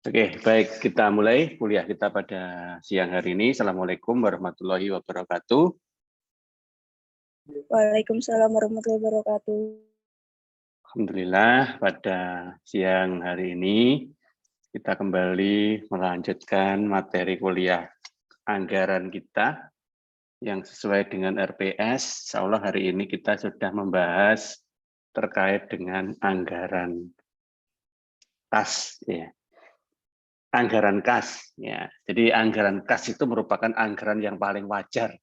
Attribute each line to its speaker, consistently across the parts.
Speaker 1: Oke, baik, kita mulai kuliah kita pada siang hari ini. Assalamualaikum warahmatullahi wabarakatuh.
Speaker 2: Waalaikumsalam warahmatullahi wabarakatuh.
Speaker 1: Alhamdulillah, pada siang hari ini kita kembali melanjutkan materi kuliah anggaran kita yang sesuai dengan RPS. Insya Allah hari ini kita sudah membahas terkait dengan anggaran kas. Ya. Anggaran kas, ya. Jadi anggaran kas itu merupakan anggaran yang paling wajar.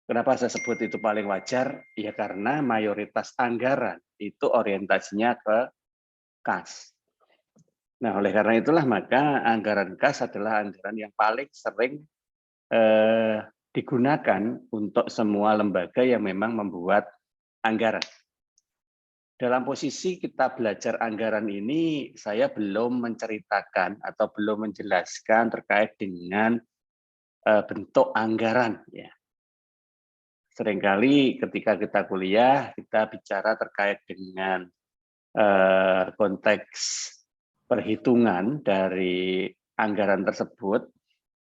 Speaker 1: Kenapa saya sebut itu paling wajar? Ya karena mayoritas anggaran itu orientasinya ke kas. Nah, oleh karena itulah maka anggaran kas adalah anggaran yang paling sering digunakan untuk semua lembaga yang memang membuat anggaran. Dalam posisi kita belajar anggaran ini, saya belum menceritakan atau belum menjelaskan terkait dengan bentuk anggaran. Ya. Seringkali ketika kita kuliah, kita bicara terkait dengan konteks perhitungan dari anggaran tersebut,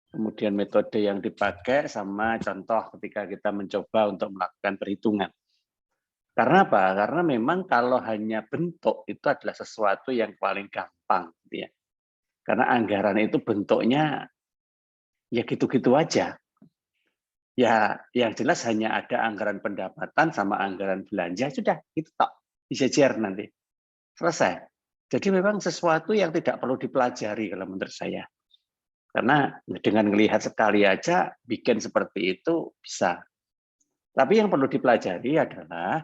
Speaker 1: kemudian metode yang dipakai, sama contoh ketika kita mencoba untuk melakukan perhitungan. Karena apa? Karena memang kalau hanya bentuk itu adalah sesuatu yang paling gampang, gitu ya. Karena anggaran itu bentuknya ya gitu-gitu aja. Ya, yang jelas hanya ada anggaran pendapatan sama anggaran belanja, sudah, itu tak disejar nanti. Selesai. Jadi memang sesuatu yang tidak perlu dipelajari kalau menurut saya. Karena dengan melihat sekali aja bikin seperti itu bisa. Tapi yang perlu dipelajari adalah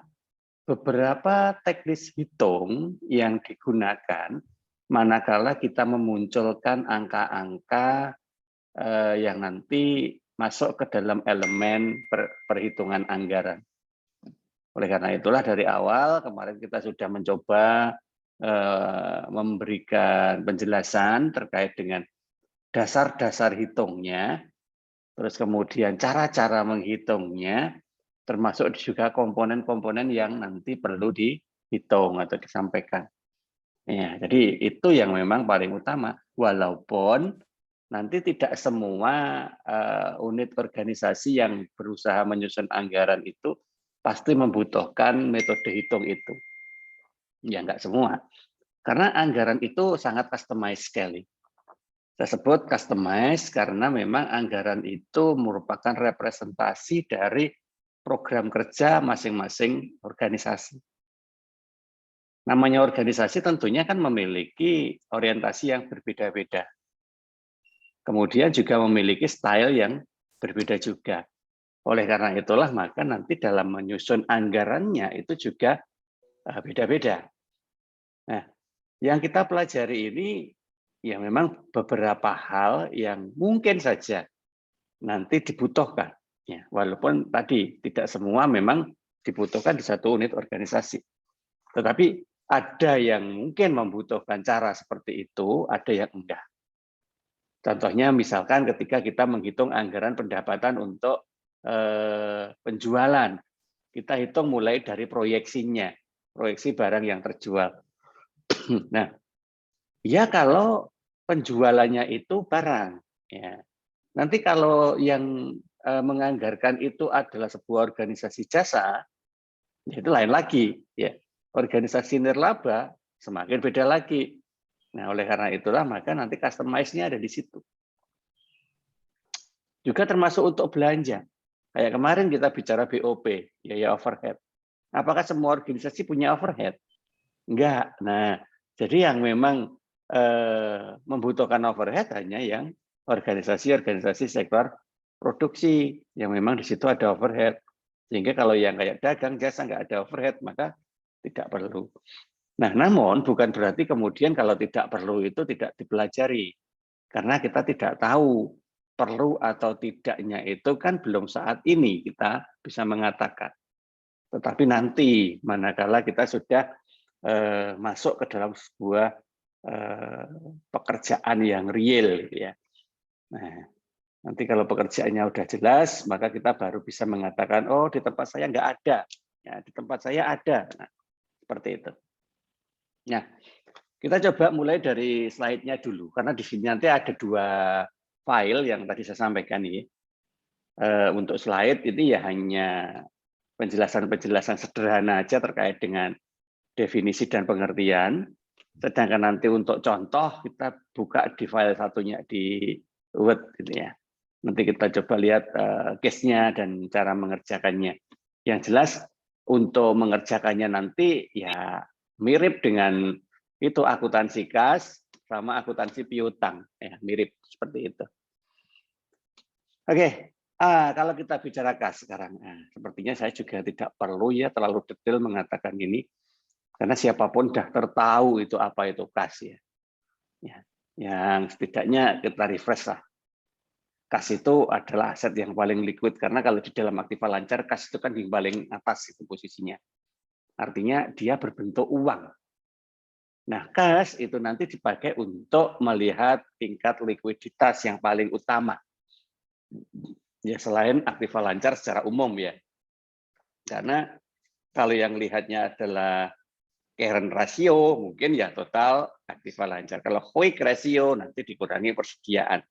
Speaker 1: beberapa teknis hitung yang digunakan manakala kita memunculkan angka-angka yang nanti masuk ke dalam elemen perhitungan anggaran. Oleh karena itulah dari awal kemarin kita sudah mencoba memberikan penjelasan terkait dengan dasar-dasar hitungnya, terus kemudian cara-cara menghitungnya, termasuk juga komponen-komponen yang nanti perlu dihitung atau disampaikan. Ya, jadi itu yang memang paling utama, walaupun nanti tidak semua unit organisasi yang berusaha menyusun anggaran itu pasti membutuhkan metode hitung itu. Ya, enggak semua. Karena anggaran itu sangat customized sekali. Saya sebut customized karena memang anggaran itu merupakan representasi dari program kerja masing-masing organisasi. Namanya organisasi tentunya kan memiliki orientasi yang berbeda-beda. Kemudian juga memiliki style yang berbeda juga. Oleh karena itulah maka nanti dalam menyusun anggarannya itu juga beda-beda. Nah, yang kita pelajari ini ya memang beberapa hal yang mungkin saja nanti dibutuhkan. Ya, walaupun tadi tidak semua memang dibutuhkan di satu unit organisasi. Tetapi ada yang mungkin membutuhkan cara seperti itu, ada yang enggak. Contohnya misalkan ketika kita menghitung anggaran pendapatan untuk penjualan. Kita hitung mulai dari proyeksinya, proyeksi barang yang terjual. Nah, ya kalau penjualannya itu barang, ya. Nanti kalau yang menganggarkan itu adalah sebuah organisasi jasa, ya itu lain lagi, ya. Organisasi nirlaba semakin beda lagi. Nah, oleh karena itulah maka nanti customize-nya ada di situ. Juga termasuk untuk belanja. Kayak kemarin kita bicara BOP, biaya overhead. Apakah semua organisasi punya overhead? Enggak. Nah, jadi yang memang membutuhkan overhead hanya yang organisasi-organisasi sektor produksi, yang memang di situ ada overhead. Sehingga kalau yang kayak dagang, jasa nggak ada overhead, maka tidak perlu. Nah, namun bukan berarti kemudian kalau tidak perlu itu tidak dipelajari. Karena kita tidak tahu perlu atau tidaknya itu kan belum saat ini kita bisa mengatakan. Tetapi nanti manakala kita sudah masuk ke dalam sebuah pekerjaan yang real, gitu ya. Nah, nanti kalau pekerjaannya udah jelas, maka kita baru bisa mengatakan, oh di tempat saya nggak ada, ya di tempat saya ada. Nah, seperti itu. Nah, Kita coba mulai dari slide-nya dulu, karena di sini nanti ada 2 file yang tadi saya sampaikan ini. Untuk slide ini ya hanya penjelasan-penjelasan sederhana aja terkait dengan definisi dan pengertian. Sedangkan nanti untuk contoh kita buka di file satunya di Word gitu ya. Nanti kita coba lihat case-nya dan cara mengerjakannya. Yang jelas untuk mengerjakannya nanti ya mirip dengan itu akuntansi kas sama akuntansi piutang ya, mirip seperti itu. Oke, kalau kita bicara kas sekarang, sepertinya saya juga tidak perlu ya terlalu detail mengatakan ini, karena siapapun sudah tertahu itu apa itu kas ya. Yang setidaknya kita refresh lah. Kas itu adalah aset yang paling liquid, karena kalau di dalam aktiva lancar, kas itu kan di paling atas itu posisinya. Artinya dia berbentuk uang. Nah, kas itu nanti dipakai untuk melihat tingkat likuiditas yang paling utama. Ya selain aktiva lancar secara umum ya. Karena kalau yang lihatnya adalah current ratio, mungkin ya total aktiva lancar. Kalau quick ratio nanti dikurangi persediaan.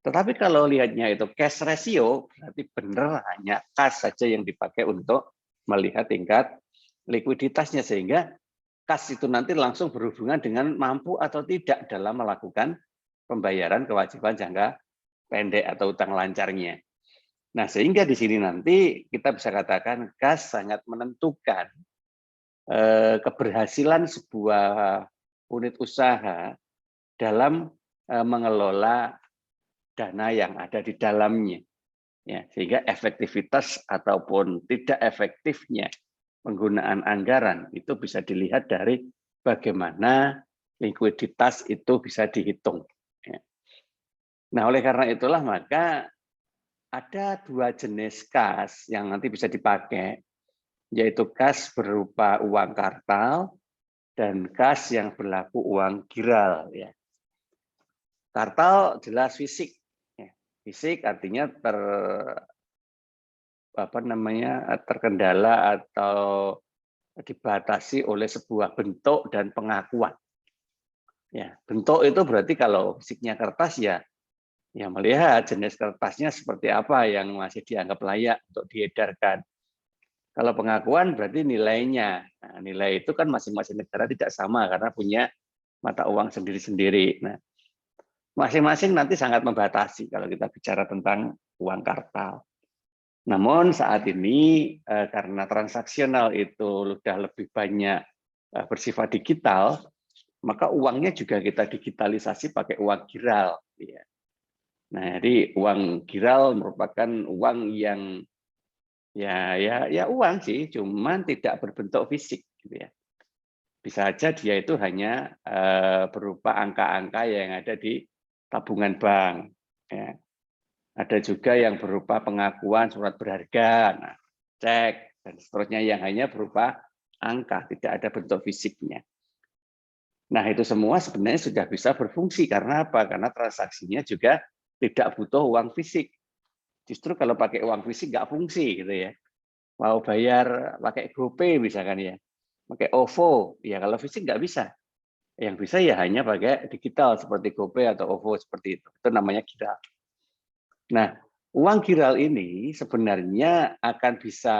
Speaker 1: Tetapi kalau lihatnya itu cash ratio, berarti benar hanya kas saja yang dipakai untuk melihat tingkat likuiditasnya, sehingga kas itu nanti langsung berhubungan dengan mampu atau tidak dalam melakukan pembayaran kewajiban jangka pendek atau utang lancarnya. Nah, sehingga di sini nanti kita bisa katakan kas sangat menentukan keberhasilan sebuah unit usaha dalam mengelola dana yang ada di dalamnya. Ya, sehingga efektivitas ataupun tidak efektifnya penggunaan anggaran itu bisa dilihat dari bagaimana likuiditas itu bisa dihitung. Nah, oleh karena itulah maka ada 2 jenis kas yang nanti bisa dipakai, yaitu kas berupa uang kartal dan kas yang berlaku uang giral. Ya. Kartal jelas fisik, fisik artinya terkendala atau dibatasi oleh sebuah bentuk dan pengakuan. Ya, bentuk itu berarti kalau fisiknya kertas ya melihat jenis kertasnya seperti apa yang masih dianggap layak untuk diedarkan. Kalau pengakuan berarti nilainya. Nah, nilai itu kan masing-masing negara tidak sama karena punya mata uang sendiri-sendiri. Nah, masing-masing nanti sangat membatasi kalau kita bicara tentang uang kartal. Namun saat ini karena transaksional itu sudah lebih banyak bersifat digital, maka uangnya juga kita digitalisasi pakai uang giral. Nah, jadi uang giral merupakan uang yang ya uang sih, cuman tidak berbentuk fisik, gitu ya. Bisa saja dia itu hanya berupa angka-angka yang ada di tabungan bank. Ya. Ada juga yang berupa pengakuan surat berharga, nah, cek, dan seterusnya yang hanya berupa angka, tidak ada bentuk fisiknya. Nah, itu semua sebenarnya sudah bisa berfungsi. Karena apa? Karena transaksinya juga tidak butuh uang fisik. Justru kalau pakai uang fisik nggak fungsi, gitu ya. Mau bayar pakai GoPay misalkan ya, pakai OVO, ya kalau fisik nggak bisa. Yang bisa ya hanya pakai digital seperti GoPay atau OVO seperti itu. Itu namanya giral. Nah, uang giral ini sebenarnya akan bisa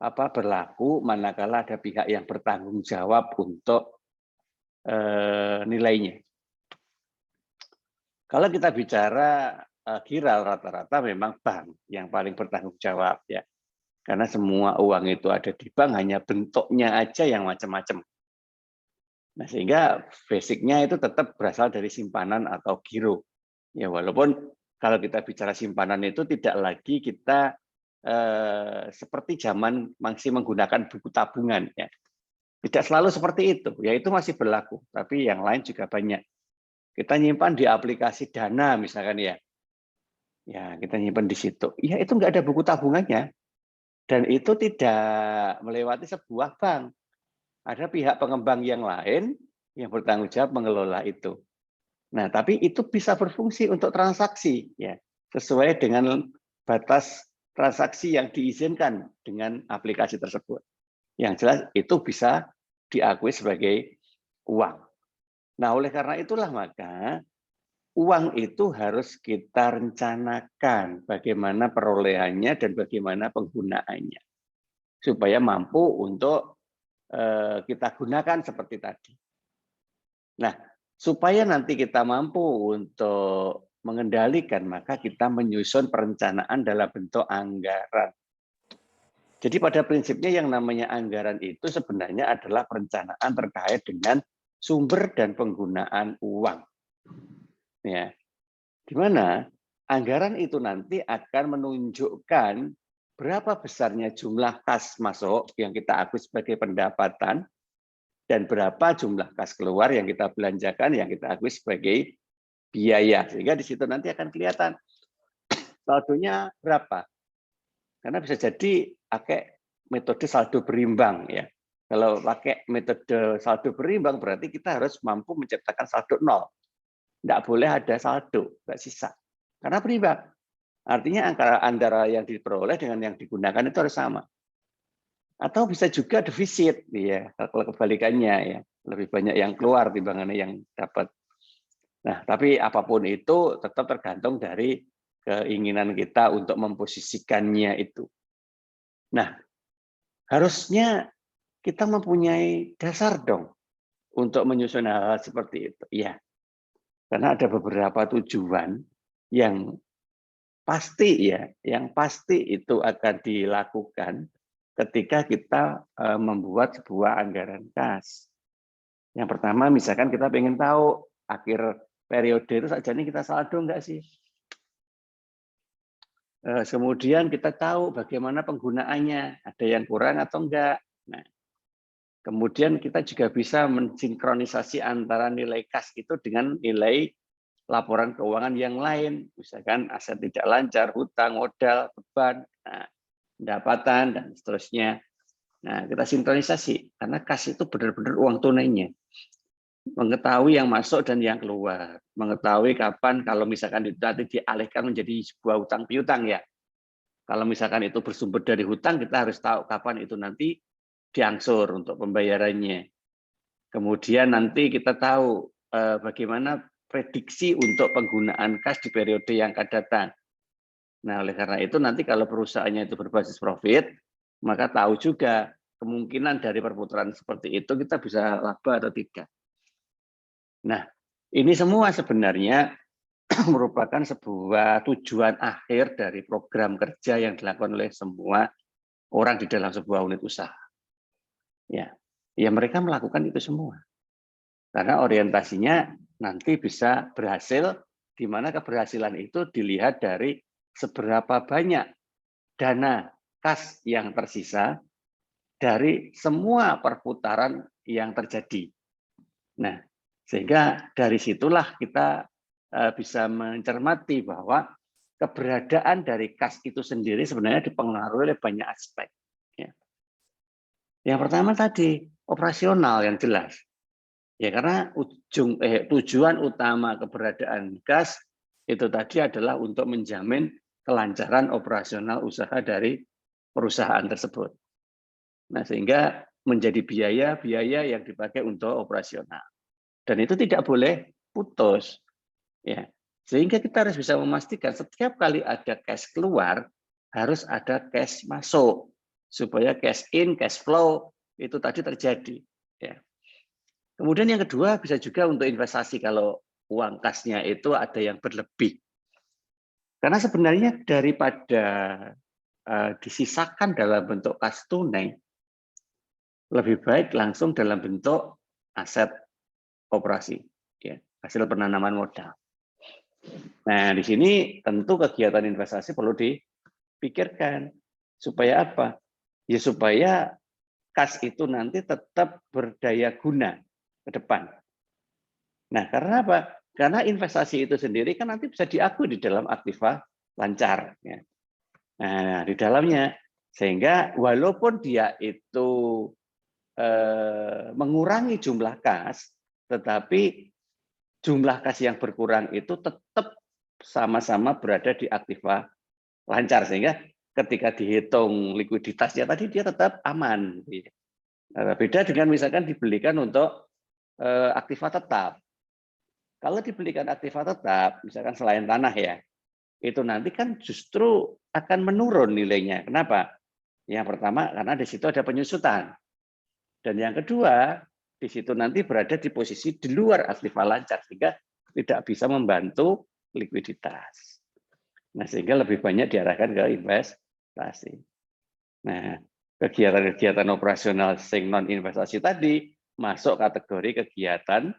Speaker 1: berlaku manakala ada pihak yang bertanggung jawab untuk nilainya. Kalau kita bicara giral, rata-rata memang bank yang paling bertanggung jawab ya, karena semua uang itu ada di bank, hanya bentuknya aja yang macam-macam. Nah, sehingga basicnya itu tetap berasal dari simpanan atau giro. Ya, walaupun kalau kita bicara simpanan itu tidak lagi kita seperti zaman masih menggunakan buku tabungan ya. Tidak selalu seperti itu, ya itu masih berlaku, tapi yang lain juga banyak. Kita nyimpan di aplikasi Dana misalkan ya. Ya, kita nyimpan di situ. Ya, itu nggak ada buku tabungannya. Dan itu tidak melewati sebuah bank. Ada pihak pengembang yang lain yang bertanggung jawab mengelola itu. Nah, tapi itu bisa berfungsi untuk transaksi ya, sesuai dengan batas transaksi yang diizinkan dengan aplikasi tersebut. Yang jelas itu bisa diakui sebagai uang. Nah, oleh karena itulah maka uang itu harus kita rencanakan bagaimana perolehannya dan bagaimana penggunaannya supaya mampu untuk kita gunakan seperti tadi. Nah, supaya nanti kita mampu untuk mengendalikan, maka kita menyusun perencanaan dalam bentuk anggaran. Jadi pada prinsipnya yang namanya anggaran itu sebenarnya adalah perencanaan terkait dengan sumber dan penggunaan uang. Ya, di mana anggaran itu nanti akan menunjukkan berapa besarnya jumlah kas masuk yang kita akui sebagai pendapatan dan berapa jumlah kas keluar yang kita belanjakan yang kita akui sebagai biaya. Sehingga di situ nanti akan kelihatan saldonya berapa. Karena bisa jadi pakai metode saldo berimbang ya. Kalau pakai metode saldo berimbang berarti kita harus mampu menciptakan saldo nol. Tidak boleh ada saldo, nggak sisa. Karena berimbang. Artinya antara yang diperoleh dengan yang digunakan itu harus sama. Atau bisa juga defisit, ya. Kalau kebalikannya ya, lebih banyak yang keluar timbangannya yang dapat. Nah, tapi apapun itu tetap tergantung dari keinginan kita untuk memposisikannya itu. Nah, harusnya kita mempunyai dasar dong untuk menyusun hal-hal seperti itu. Iya, karena ada beberapa tujuan yang pasti ya, yang pasti itu akan dilakukan ketika kita membuat sebuah anggaran kas. Yang pertama, misalkan kita pengen tahu akhir periode itu saja nih kita saldo enggak sih? Kemudian kita tahu bagaimana penggunaannya, ada yang kurang atau enggak. Nah, kemudian kita juga bisa mensinkronisasi antara nilai kas itu dengan nilai laporan keuangan yang lain, misalkan aset tidak lancar, hutang, modal, beban, pendapatan, dan seterusnya. Nah, kita sinkronisasi, karena kas itu benar-benar uang tunainya. Mengetahui yang masuk dan yang keluar. Mengetahui kapan, kalau misalkan itu nanti dialihkan menjadi sebuah hutang piutang ya. Kalau misalkan itu bersumber dari hutang, kita harus tahu kapan itu nanti diangsur untuk pembayarannya. Kemudian nanti kita tahu bagaimana prediksi untuk penggunaan kas di periode yang akan datang. Nah, oleh karena itu nanti kalau perusahaannya itu berbasis profit, maka tahu juga kemungkinan dari perputaran seperti itu kita bisa laba atau tidak. Nah, ini semua sebenarnya merupakan sebuah tujuan akhir dari program kerja yang dilakukan oleh semua orang di dalam sebuah unit usaha. Ya, mereka melakukan itu semua. Karena orientasinya nanti bisa berhasil, di mana keberhasilan itu dilihat dari seberapa banyak dana kas yang tersisa dari semua perputaran yang terjadi. Nah, sehingga dari situlah kita bisa mencermati bahwa keberadaan dari kas itu sendiri sebenarnya dipengaruhi oleh banyak aspek. Yang pertama tadi, operasional yang jelas. Ya, karena tujuan utama keberadaan kas itu tadi adalah untuk menjamin kelancaran operasional usaha dari perusahaan tersebut. Nah, sehingga menjadi biaya yang dipakai untuk operasional. Dan itu tidak boleh putus. Ya. Sehingga kita harus bisa memastikan setiap kali ada cash keluar, harus ada cash masuk. Supaya cash in, cash flow itu tadi terjadi. Ya. Kemudian yang kedua bisa juga untuk investasi kalau uang kasnya itu ada yang berlebih. Karena sebenarnya daripada disisakan dalam bentuk kas tunai, lebih baik langsung dalam bentuk aset operasi, ya, hasil penanaman modal. Nah, di sini tentu kegiatan investasi perlu dipikirkan. Supaya apa? Ya supaya kas itu nanti tetap berdaya guna ke depan. Nah, karena apa? Karena investasi itu sendiri kan nanti bisa diakui di dalam aktiva lancar. Ya. Nah, di dalamnya. Sehingga walaupun dia itu mengurangi jumlah kas, tetapi jumlah kas yang berkurang itu tetap sama-sama berada di aktiva lancar. Sehingga ketika dihitung likuiditasnya tadi dia tetap aman. Beda dengan misalkan dibelikan untuk aktiva tetap. Kalau dibelikan aktiva tetap, misalkan selain tanah ya, itu nanti kan justru akan menurun nilainya. Kenapa? Yang pertama karena di situ ada penyusutan. Dan yang kedua, di situ nanti berada di posisi di luar aktiva lancar sehingga tidak bisa membantu likuiditas. Nah, sehingga lebih banyak diarahkan ke investasi. Nah, kegiatan-kegiatan operasional sing non investasi tadi masuk kategori kegiatan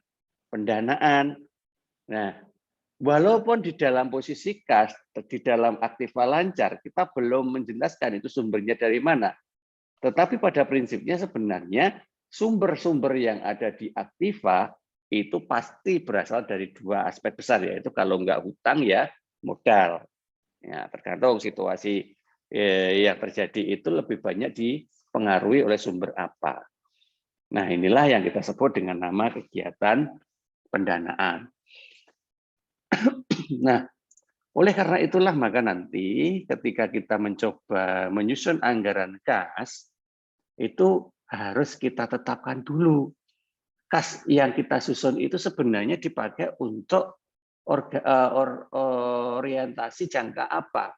Speaker 1: pendanaan. Nah, walaupun di dalam posisi kas, di dalam aktiva lancar, kita belum menjelaskan itu sumbernya dari mana. Tetapi pada prinsipnya sebenarnya sumber-sumber yang ada di aktiva itu pasti berasal dari dua aspek besar, yaitu kalau nggak hutang ya modal. Ya, tergantung situasi yang terjadi itu lebih banyak dipengaruhi oleh sumber apa. Nah, inilah yang kita sebut dengan nama kegiatan pendanaan. Nah, oleh karena itulah maka nanti ketika kita mencoba menyusun anggaran kas, itu harus kita tetapkan dulu. Kas yang kita susun itu sebenarnya dipakai untuk orientasi jangka apa?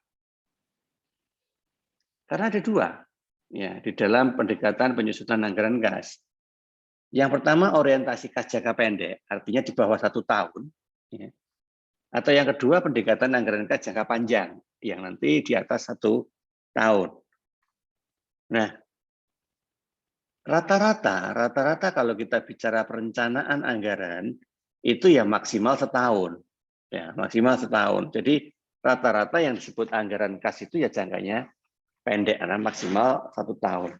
Speaker 1: Karena ada dua ya di dalam pendekatan penyusunan anggaran kas. Yang pertama orientasi kas jangka pendek, artinya di bawah 1 tahun. Ya. Atau yang kedua pendekatan anggaran kas jangka panjang, yang nanti di atas 1 tahun. Nah, rata-rata kalau kita bicara perencanaan anggaran itu ya maksimal setahun, ya maksimal setahun. Jadi rata-rata yang disebut anggaran kas itu ya jangkanya pendek, karena maksimal 1 tahun.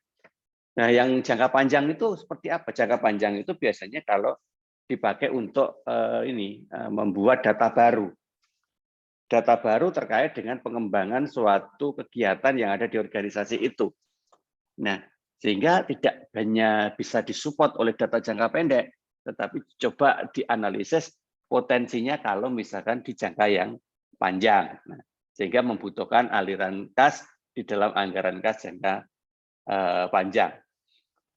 Speaker 1: Nah, yang jangka panjang itu seperti apa? Jangka panjang itu biasanya kalau dipakai untuk membuat data baru. Data baru terkait dengan pengembangan suatu kegiatan yang ada di organisasi itu. Nah, sehingga tidak hanya bisa disupport oleh data jangka pendek, tetapi coba dianalisis potensinya kalau misalkan di jangka yang panjang. Nah, sehingga membutuhkan aliran kas di dalam anggaran kas jangka panjang.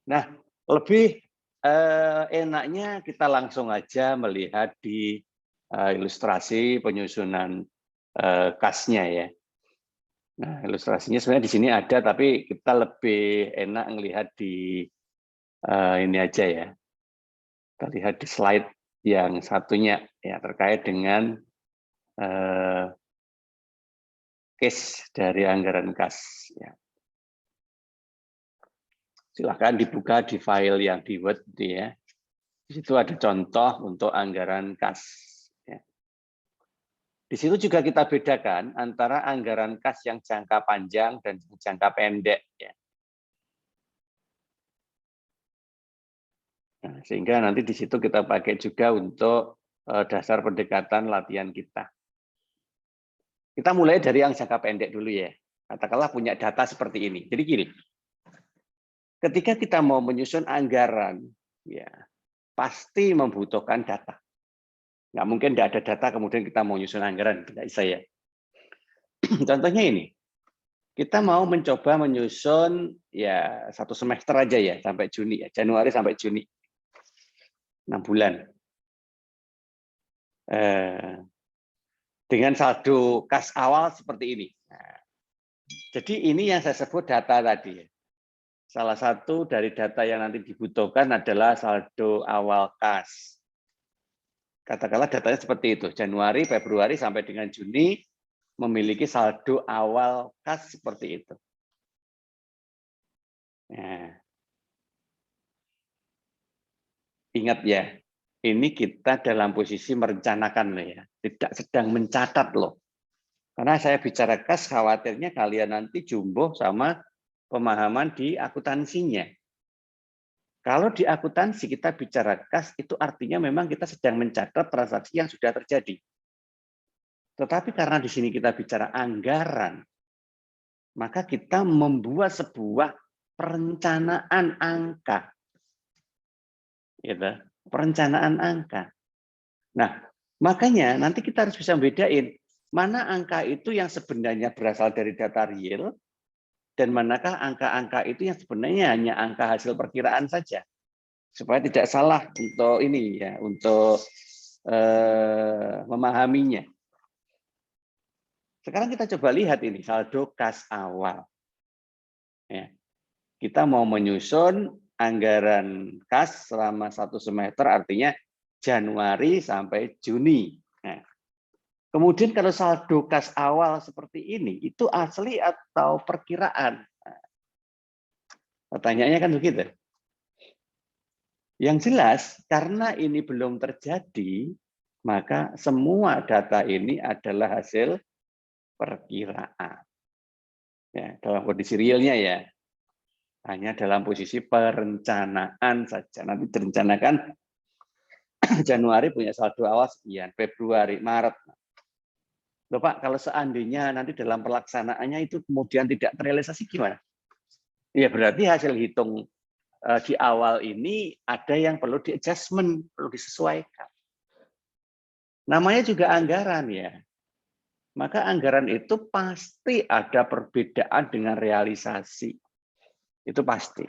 Speaker 1: Nah, lebih enaknya kita langsung aja melihat di ilustrasi penyusunan kasnya ya. Nah, ilustrasinya sebenarnya di sini ada, tapi kita lebih enak melihat di ini aja ya. Kita lihat di slide yang satunya ya terkait dengan case dari anggaran kas. Ya. Silakan dibuka di file yang di Word ya. Di situ ada contoh untuk anggaran kas. Ya. Di situ juga kita bedakan antara anggaran kas yang jangka panjang dan jangka pendek. Ya. Nah, sehingga nanti di situ kita pakai juga untuk dasar pendekatan latihan kita. Kita mulai dari yang jangka pendek dulu ya. Katakanlah punya data seperti ini. Jadi gini, ketika kita mau menyusun anggaran, ya pasti membutuhkan data. Nggak mungkin tidak ada data kemudian kita mau menyusun anggaran, tidak bisa ya. Contohnya ini, kita mau mencoba menyusun ya 1 semester aja ya sampai Juni ya, Januari sampai Juni, 6 bulan. Dengan saldo kas awal seperti ini. Nah, jadi ini yang saya sebut data tadi. Salah satu dari data yang nanti dibutuhkan adalah saldo awal kas. Katakanlah datanya seperti itu, Januari, Februari sampai dengan Juni memiliki saldo awal kas seperti itu. Nah, ingat ya, ini kita dalam posisi merencanakan loh ya, tidak sedang mencatat loh. Karena saya bicara kas, khawatirnya kalian nanti jumbo sama pemahaman di akuntansinya. Kalau di akuntansi kita bicara kas, itu artinya memang kita sedang mencatat transaksi yang sudah terjadi. Tetapi karena di sini kita bicara anggaran, maka kita membuat sebuah perencanaan angka. Gitu. Perencanaan angka. Nah, makanya nanti kita harus bisa membedain mana angka itu yang sebenarnya berasal dari data real, dan manakah angka-angka itu yang sebenarnya hanya angka hasil perkiraan saja. supaya tidak salah untuk ini ya, untuk memahaminya. Sekarang kita coba lihat ini saldo kas awal. Ya. Kita mau menyusun anggaran kas selama 1 semester, artinya Januari sampai Juni. Nah, kemudian kalau saldo kas awal seperti ini, itu asli atau perkiraan? Nah, pertanyaannya kan begitu. Yang jelas, karena ini belum terjadi, maka semua data ini adalah hasil perkiraan. Ya, dalam kondisi realnya ya, hanya dalam posisi perencanaan saja. Nanti direncanakan Januari punya saldo awal sekian, Februari, Maret. Loh Pak, kalau seandainya nanti dalam pelaksanaannya itu kemudian tidak terrealisasi gimana? Ya berarti hasil hitung di awal ini ada yang perlu di-adjustment, perlu disesuaikan. Namanya juga anggaran ya. Maka anggaran itu pasti ada perbedaan dengan realisasi. Itu pasti.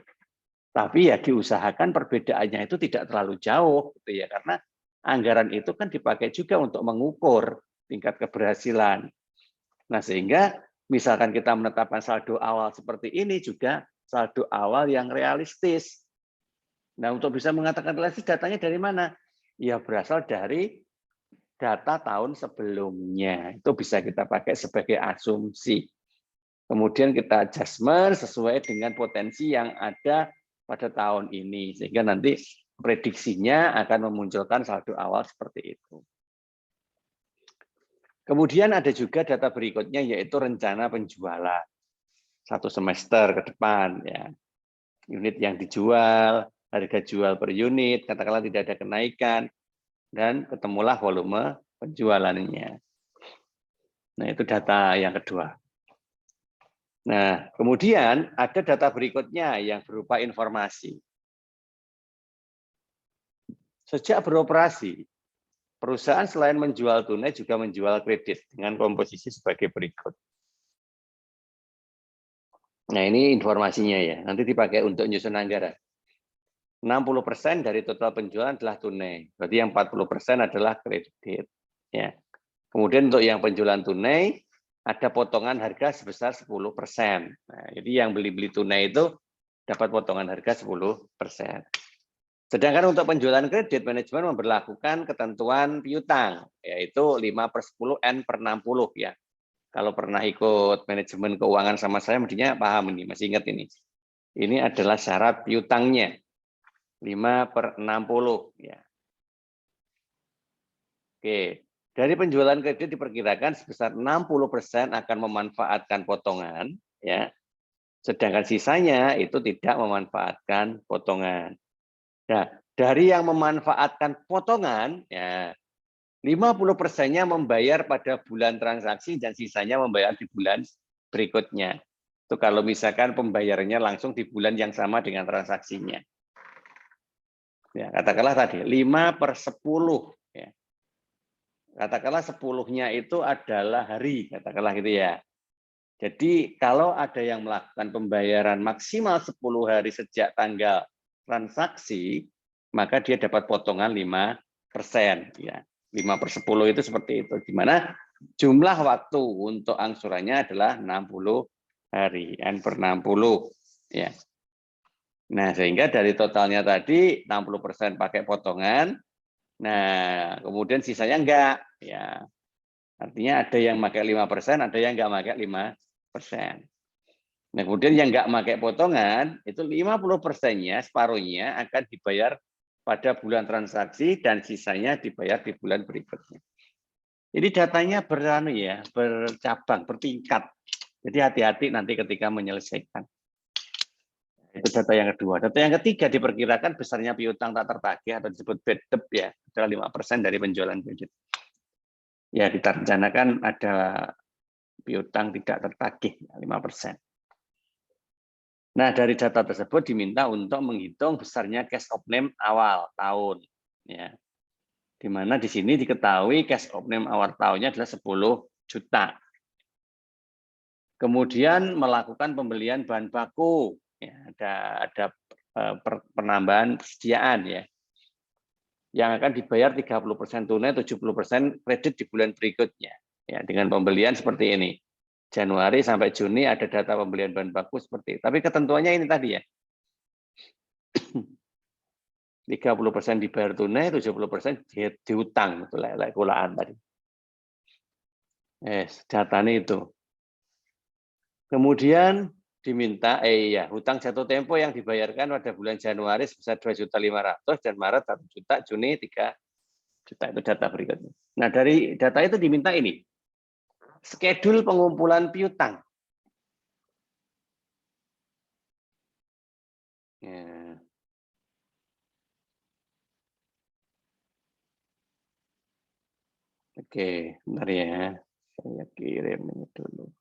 Speaker 1: Tapi ya diusahakan perbedaannya itu tidak terlalu jauh gitu ya, karena anggaran itu kan dipakai juga untuk mengukur tingkat keberhasilan. Nah, sehingga misalkan kita menetapkan saldo awal seperti ini juga saldo awal yang realistis. Nah, untuk bisa mengatakan realistis datanya dari mana? Ya berasal dari data tahun sebelumnya. Itu bisa kita pakai sebagai asumsi. Kemudian kita adjustment sesuai dengan potensi yang ada pada tahun ini, sehingga nanti prediksinya akan memunculkan saldo awal seperti itu. Kemudian ada juga data berikutnya, yaitu rencana penjualan 1 semester ke depan. Ya. Unit yang dijual, harga jual per unit, katakanlah tidak ada kenaikan, dan ketemulah volume penjualannya. Nah, itu data yang kedua. Nah, kemudian ada data berikutnya yang berupa informasi. Sejak beroperasi, perusahaan selain menjual tunai juga menjual kredit dengan komposisi sebagai berikut. Nah, ini informasinya ya, nanti dipakai untuk nyusun anggaran. 60% dari total penjualan adalah tunai, berarti yang 40% adalah kredit. Ya. Kemudian untuk yang penjualan tunai, ada potongan harga sebesar 10%. Nah, jadi yang beli-beli tunai itu dapat potongan harga 10%. Sedangkan untuk penjualan kredit, manajemen memberlakukan ketentuan piutang, yaitu 5/10 N per 60 ya. Kalau pernah ikut manajemen keuangan sama saya, mestinya paham ini, masih ingat ini. Ini adalah syarat piutangnya, 5/60 ya. Oke, dari penjualan kredit diperkirakan sebesar 60% akan memanfaatkan potongan, ya. Sedangkan sisanya itu tidak memanfaatkan potongan. Nah, dari yang memanfaatkan potongan, ya 50%-nya membayar pada bulan transaksi dan sisanya membayar di bulan berikutnya. Itu kalau misalkan pembayarannya langsung di bulan yang sama dengan transaksinya. Ya, katakanlah tadi 5/10. Ya. Katakanlah 10-nya itu adalah hari, katakanlah gitu ya. Jadi kalau ada yang melakukan pembayaran maksimal 10 hari sejak tanggal transaksi, maka dia dapat potongan 5%. Ya. 5/10 itu seperti itu. Di mana jumlah waktu untuk angsurannya adalah 60 hari, N per 60. Ya. Nah, sehingga dari totalnya tadi 60% pakai potongan, nah kemudian sisanya enggak. Ya. Artinya ada yang pakai 5%, ada yang enggak pakai 5%. Nah, kemudian yang enggak pakai potongan, itu 50%-nya, separuhnya akan dibayar pada bulan transaksi dan sisanya dibayar di bulan berikutnya. Jadi datanya bercabang, bertingkat. Jadi hati-hati nanti ketika menyelesaikan. Itu data yang kedua. Data yang ketiga, diperkirakan besarnya piutang tak tertagih atau disebut bad debt ya, adalah 5% dari penjualan kredit. Ya, kita rencanakan ada piutang tidak tertagih 5%. Nah, dari data tersebut diminta untuk menghitung besarnya cash of name awal tahun. Ya. Di mana di sini diketahui cash of name awal tahunnya adalah 10 juta. Kemudian melakukan pembelian bahan baku. Ya, ada penambahan persediaan ya. Yang akan dibayar 30% tunai, 70% kredit di bulan berikutnya. Ya, dengan pembelian seperti ini. Januari sampai Juni ada data pembelian bahan baku seperti itu. Tapi ketentuannya ini tadi ya. 30% dibayar tunai, 70% dihutang, itu kulaan tadi. Datanya itu. Kemudian diminta hutang jatuh tempo yang dibayarkan pada bulan Januari sebesar 2.500.000 dan Maret 1 juta, Juni 3 juta, itu data berikutnya. Nah, dari data itu diminta ini. Schedule pengumpulan piutang. Ya. Oke, bentar ya. Saya kirim ini dulu.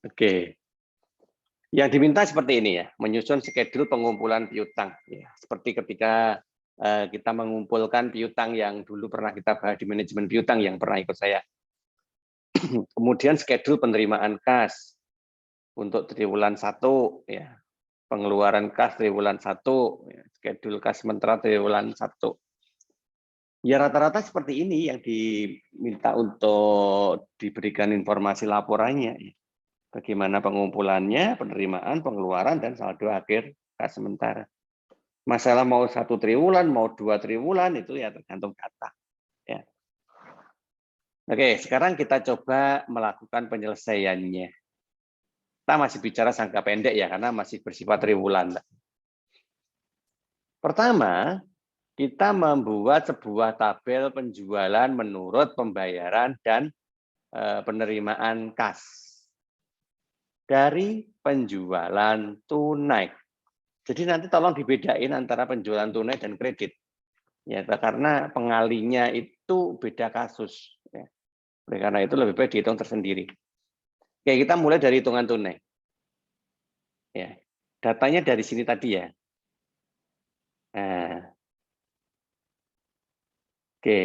Speaker 1: Oke. Yang diminta seperti ini ya, menyusun schedule pengumpulan piutang. Ya, seperti ketika kita mengumpulkan piutang yang dulu pernah kita bahas di manajemen piutang yang pernah ikut saya. Kemudian schedule penerimaan kas untuk triwulan 1, ya, pengeluaran kas triwulan 1, ya, schedule kas sementara triwulan 1. Ya rata-rata seperti ini yang diminta untuk diberikan informasi laporannya. Ya. Bagaimana pengumpulannya, penerimaan, pengeluaran, dan saldo akhir kas sementara. Masalah mau 1 triwulan, mau 2 triwulan, itu ya tergantung data. Ya. Oke, sekarang kita coba melakukan penyelesaiannya. Kita masih bicara jangka pendek ya, karena masih bersifat triwulan. Pertama, kita membuat sebuah tabel penjualan menurut pembayaran dan penerimaan kas dari penjualan tunai. Jadi nanti tolong dibedain antara penjualan tunai dan kredit. Ya, karena pengalinya itu beda kasus. Ya. Oleh karena itu lebih baik dihitung tersendiri. Oke, kita mulai dari hitungan tunai. Ya, datanya dari sini tadi ya. Nah, oke.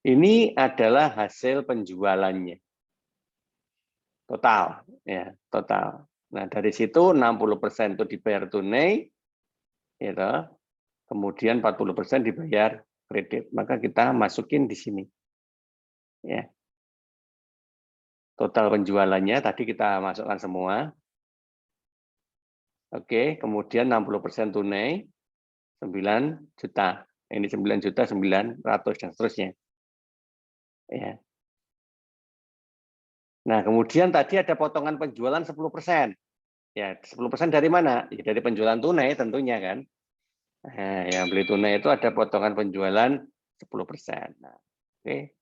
Speaker 1: Ini adalah hasil penjualannya. Total, ya, total. Nah, dari situ 60% itu dibayar tunai, gitu. Kemudian 40% dibayar kredit. Maka kita masukin di sini. Ya. Total penjualannya tadi kita masukkan semua. Oke, kemudian 60% tunai 9 juta. Ini 9.900.000 dan seterusnya. Ya. Nah, kemudian tadi ada potongan penjualan 10%. Ya, 10% dari mana? Ya, dari penjualan tunai tentunya kan. Nah, yang beli tunai itu ada potongan penjualan 10%. Nah, oke,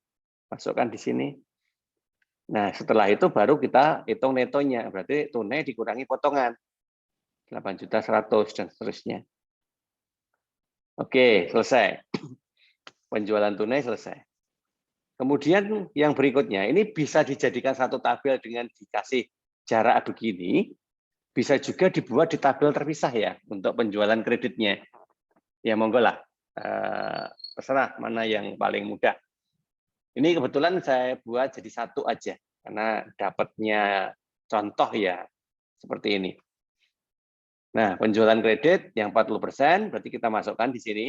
Speaker 1: masukkan di sini. Nah, setelah itu baru kita hitung netonya. Berarti tunai dikurangi potongan. 8.100.000 dan seterusnya. Oke, selesai. Penjualan tunai selesai. Kemudian yang berikutnya, ini bisa dijadikan satu tabel dengan dikasih jarak begini, bisa juga dibuat di tabel terpisah ya, untuk penjualan kreditnya. Ya monggo lah, terserah mana yang paling mudah. Ini kebetulan saya buat jadi satu aja, karena dapatnya contoh ya, seperti ini. Nah, penjualan kredit yang 40%, berarti kita masukkan di sini,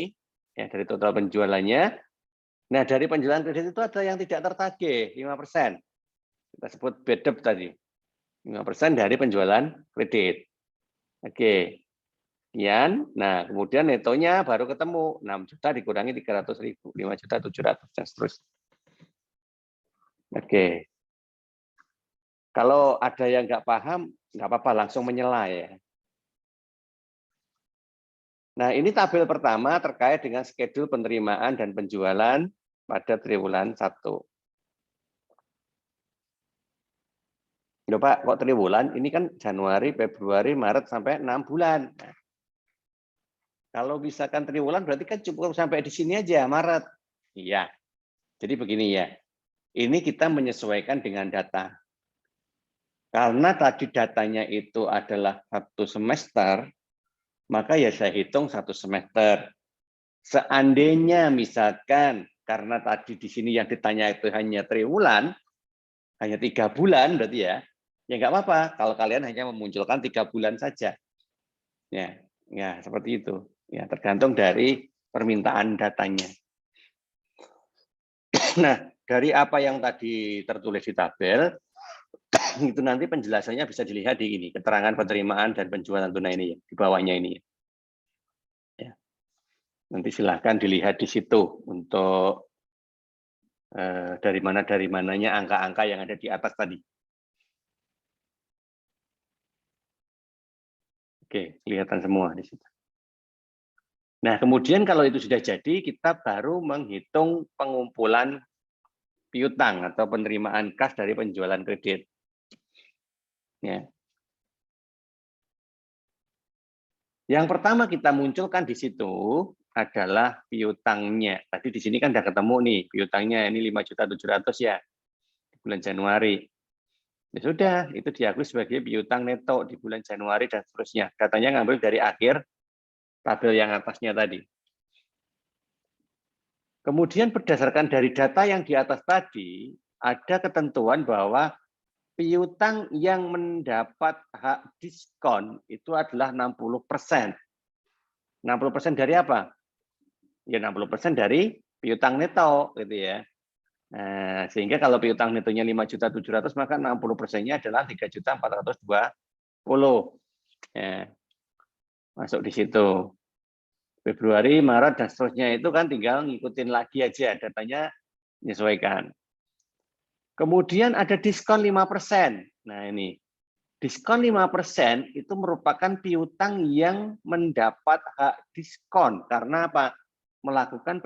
Speaker 1: ya dari total penjualannya. Nah, dari penjualan kredit itu ada yang tidak tertagih, 5%. Kita sebut bad debt tadi. 5% dari penjualan kredit. Oke. Sekian. Nah, kemudian netonya baru ketemu. 6 juta dikurangi 300.000. 5.700.000 dan seterusnya. Oke. Kalau ada yang nggak paham, nggak apa-apa, langsung menyela ya. Nah, ini tabel pertama terkait dengan schedule penerimaan dan penjualan pada triwulan 1. Loh Pak, kok triwulan? Ini kan Januari, Februari, Maret sampai 6 bulan. Kalau misalkan triwulan berarti kan cukup sampai di sini aja, Maret. Iya. Jadi begini ya. Ini kita menyesuaikan dengan data. Karena tadi datanya itu adalah 1 semester, maka ya saya hitung 1 semester. Seandainya misalkan karena tadi di sini yang ditanya itu hanya triwulan, hanya 3 bulan berarti ya nggak apa-apa kalau kalian hanya memunculkan 3 bulan saja. Ya seperti itu. Ya tergantung dari permintaan datanya. Nah, dari apa yang tadi tertulis di tabel, itu nanti penjelasannya bisa dilihat di ini, keterangan penerimaan dan penjualan tunai ini, di bawahnya ini. Ya. Nanti silahkan dilihat di situ untuk dari mananya angka-angka yang ada di atas tadi. Oke, kelihatan semua di situ. Nah, kemudian kalau itu sudah jadi, kita baru menghitung pengumpulan piutang atau penerimaan kas dari penjualan kredit. Ya. Yang pertama kita munculkan di situ adalah piutangnya. Tadi di sini kan sudah ketemu nih, piutangnya ini 5.700.000 ya, di bulan Januari. Ya sudah, itu diakui sebagai piutang neto di bulan Januari dan seterusnya. Datanya ngambil dari akhir tabel yang atasnya tadi. Kemudian berdasarkan dari data yang di atas tadi, ada ketentuan bahwa piutang yang mendapat hak diskon itu adalah 60%. 60% dari apa? Ya 60% dari piutang neto gitu ya. Nah, sehingga kalau piutang netonya 5.700.000 maka 60%-nya adalah 3.420.000. Ya, masuk di situ. Februari, Maret dan seterusnya itu kan tinggal ngikutin lagi aja datanya menyesuaikan. Kemudian ada diskon 5%. Nah, ini. Diskon 5% itu merupakan piutang yang mendapat hak diskon karena apa? Melakukan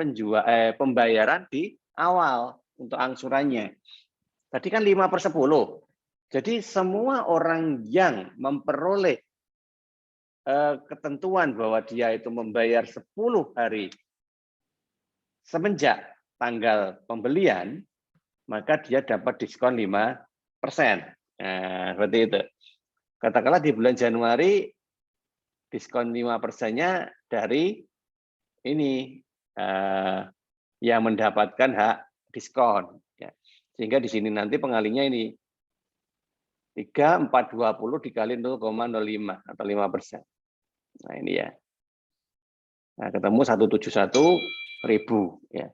Speaker 1: pembayaran di awal untuk angsurannya. Tadi kan 5/10. Jadi semua orang yang memperoleh ketentuan bahwa dia itu membayar 10 hari semenjak tanggal pembelian, maka dia dapat diskon 5%. Nah, seperti itu. Katakanlah di bulan Januari diskon 5%-nya dari ini yang mendapatkan hak diskon. Ya. Sehingga di sini nanti pengalinya ini 3.420 dikali 0,05 atau 5%. Nah ini ya. Nah, ketemu 171.000 ya.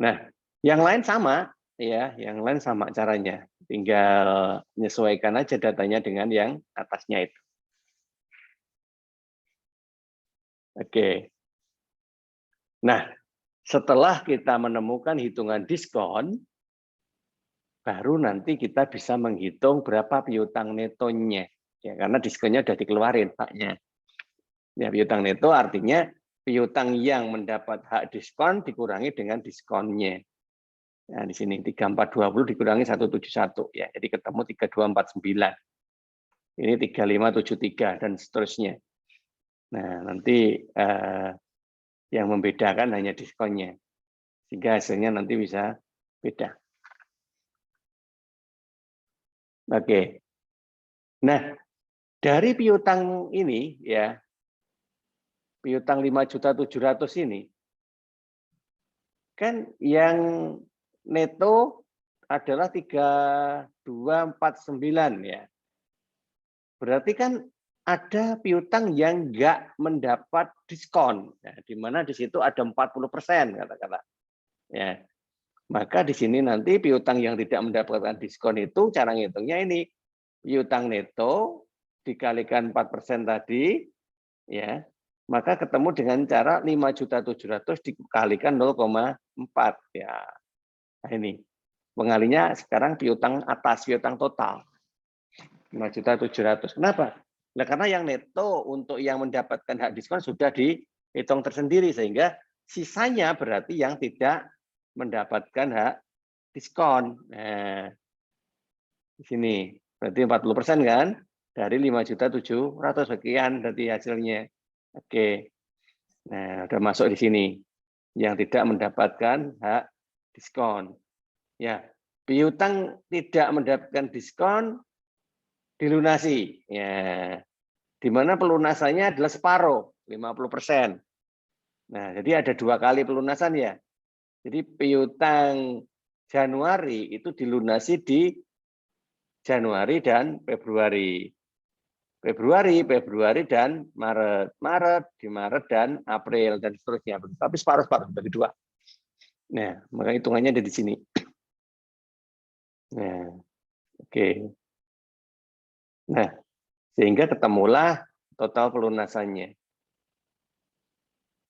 Speaker 1: Nah, yang lain sama ya, yang lain sama caranya. Tinggal menyesuaikan aja datanya dengan yang atasnya itu. Oke. Nah, setelah kita menemukan hitungan diskon, baru nanti kita bisa menghitung berapa piutang netonya. Ya, karena diskonnya sudah dikeluarin haknya. Ya, piutang neto artinya piutang yang mendapat hak diskon dikurangi dengan diskonnya. Nah, di sini 3.420 dikurangi 171 ya. Jadi ketemu 3.249. Ini 3.573 dan seterusnya. Nah, nanti yang membedakan hanya diskonnya. Sehingga hasilnya nanti bisa beda. Oke. Nah, dari piutang ini ya, piutang 5.700.000 ini kan yang neto adalah 3.249 ya. Berarti kan ada piutang yang enggak mendapat diskon, ya, di mana di situ ada 40% kata-kata. Ya. Maka di sini nanti piutang yang tidak mendapatkan diskon itu cara ngitungnya ini piutang neto dikalikan 4% tadi, ya, maka ketemu dengan cara 5.700.000 dikalikan 0,4 ya. Nah ini pengalinya sekarang piutang atas, piutang total 5.700.000. Kenapa? Nah, karena yang neto untuk yang mendapatkan hak diskon sudah dihitung tersendiri sehingga sisanya berarti yang tidak mendapatkan hak diskon. Nah, di sini berarti 40% kan dari 5.700.000 sekian berarti hasilnya. Oke. Nah, udah masuk di sini. Yang tidak mendapatkan hak diskon. Ya, piutang tidak mendapatkan diskon dilunasi. Ya, di mana pelunasannya adalah separuh, 50%. Nah, jadi ada 2 kali pelunasan ya. Jadi piutang Januari itu dilunasi di Januari dan Februari. Februari dan Maret. Maret di Maret dan April dan seterusnya. Tapi separuh-separuh bagi 2. Nah, maka hitungannya ada di sini. Nah, oke. Nah, sehingga ketemulah total pelunasannya.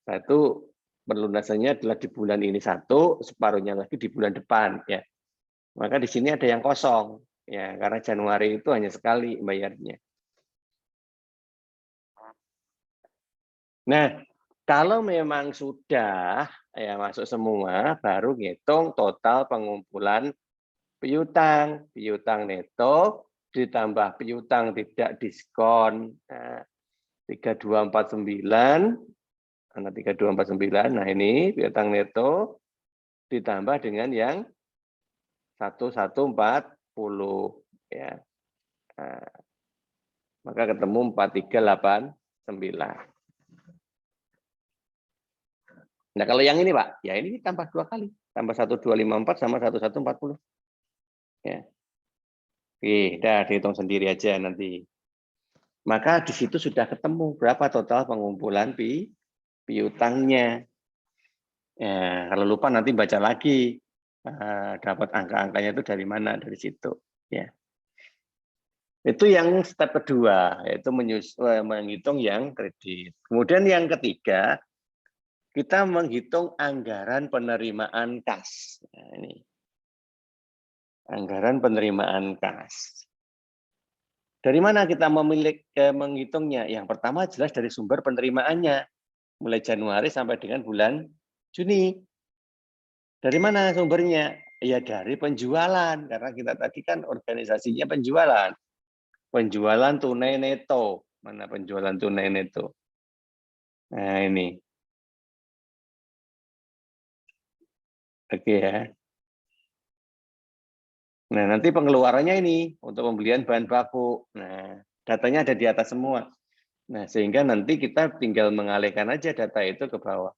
Speaker 1: Satu, pelunasannya adalah di bulan ini 1, separuhnya lagi di bulan depan. Ya, maka di sini ada yang kosong. Ya, karena Januari itu hanya sekali bayarnya. Nah, kalau memang sudah ya masuk semua, baru ngitung total pengumpulan piutang. Piutang neto ditambah piutang tidak diskon. Nah, 3249, karena 3249, nah ini piutang neto ditambah dengan yang 1140. Ya. Nah, maka ketemu 4389. Nah, kalau yang ini, Pak, ya ini tambah 2 kali. Tambah 1254 sama 1140. Ya. Oke, dah dihitung sendiri aja nanti. Maka di situ sudah ketemu berapa total pengumpulan piutangnya. Ya, kalau lupa nanti baca lagi. Dapat angka-angkanya itu dari mana, dari situ. Ya. Itu yang step kedua, yaitu menghitung yang kredit. Kemudian yang ketiga, kita menghitung anggaran penerimaan kas. Nah, ini. Anggaran penerimaan kas. Dari mana kita menghitungnya? Yang pertama jelas dari sumber penerimaannya. Mulai Januari sampai dengan bulan Juni. Dari mana sumbernya? Ya dari penjualan. Karena kita tadi kan organisasinya penjualan. Penjualan tunai neto. Mana penjualan tunai neto? Nah ini. Oke ya. Nah, nanti pengeluarannya ini untuk pembelian bahan baku. Nah, datanya ada di atas semua. Nah, sehingga nanti kita tinggal mengalihkan aja data itu ke bawah.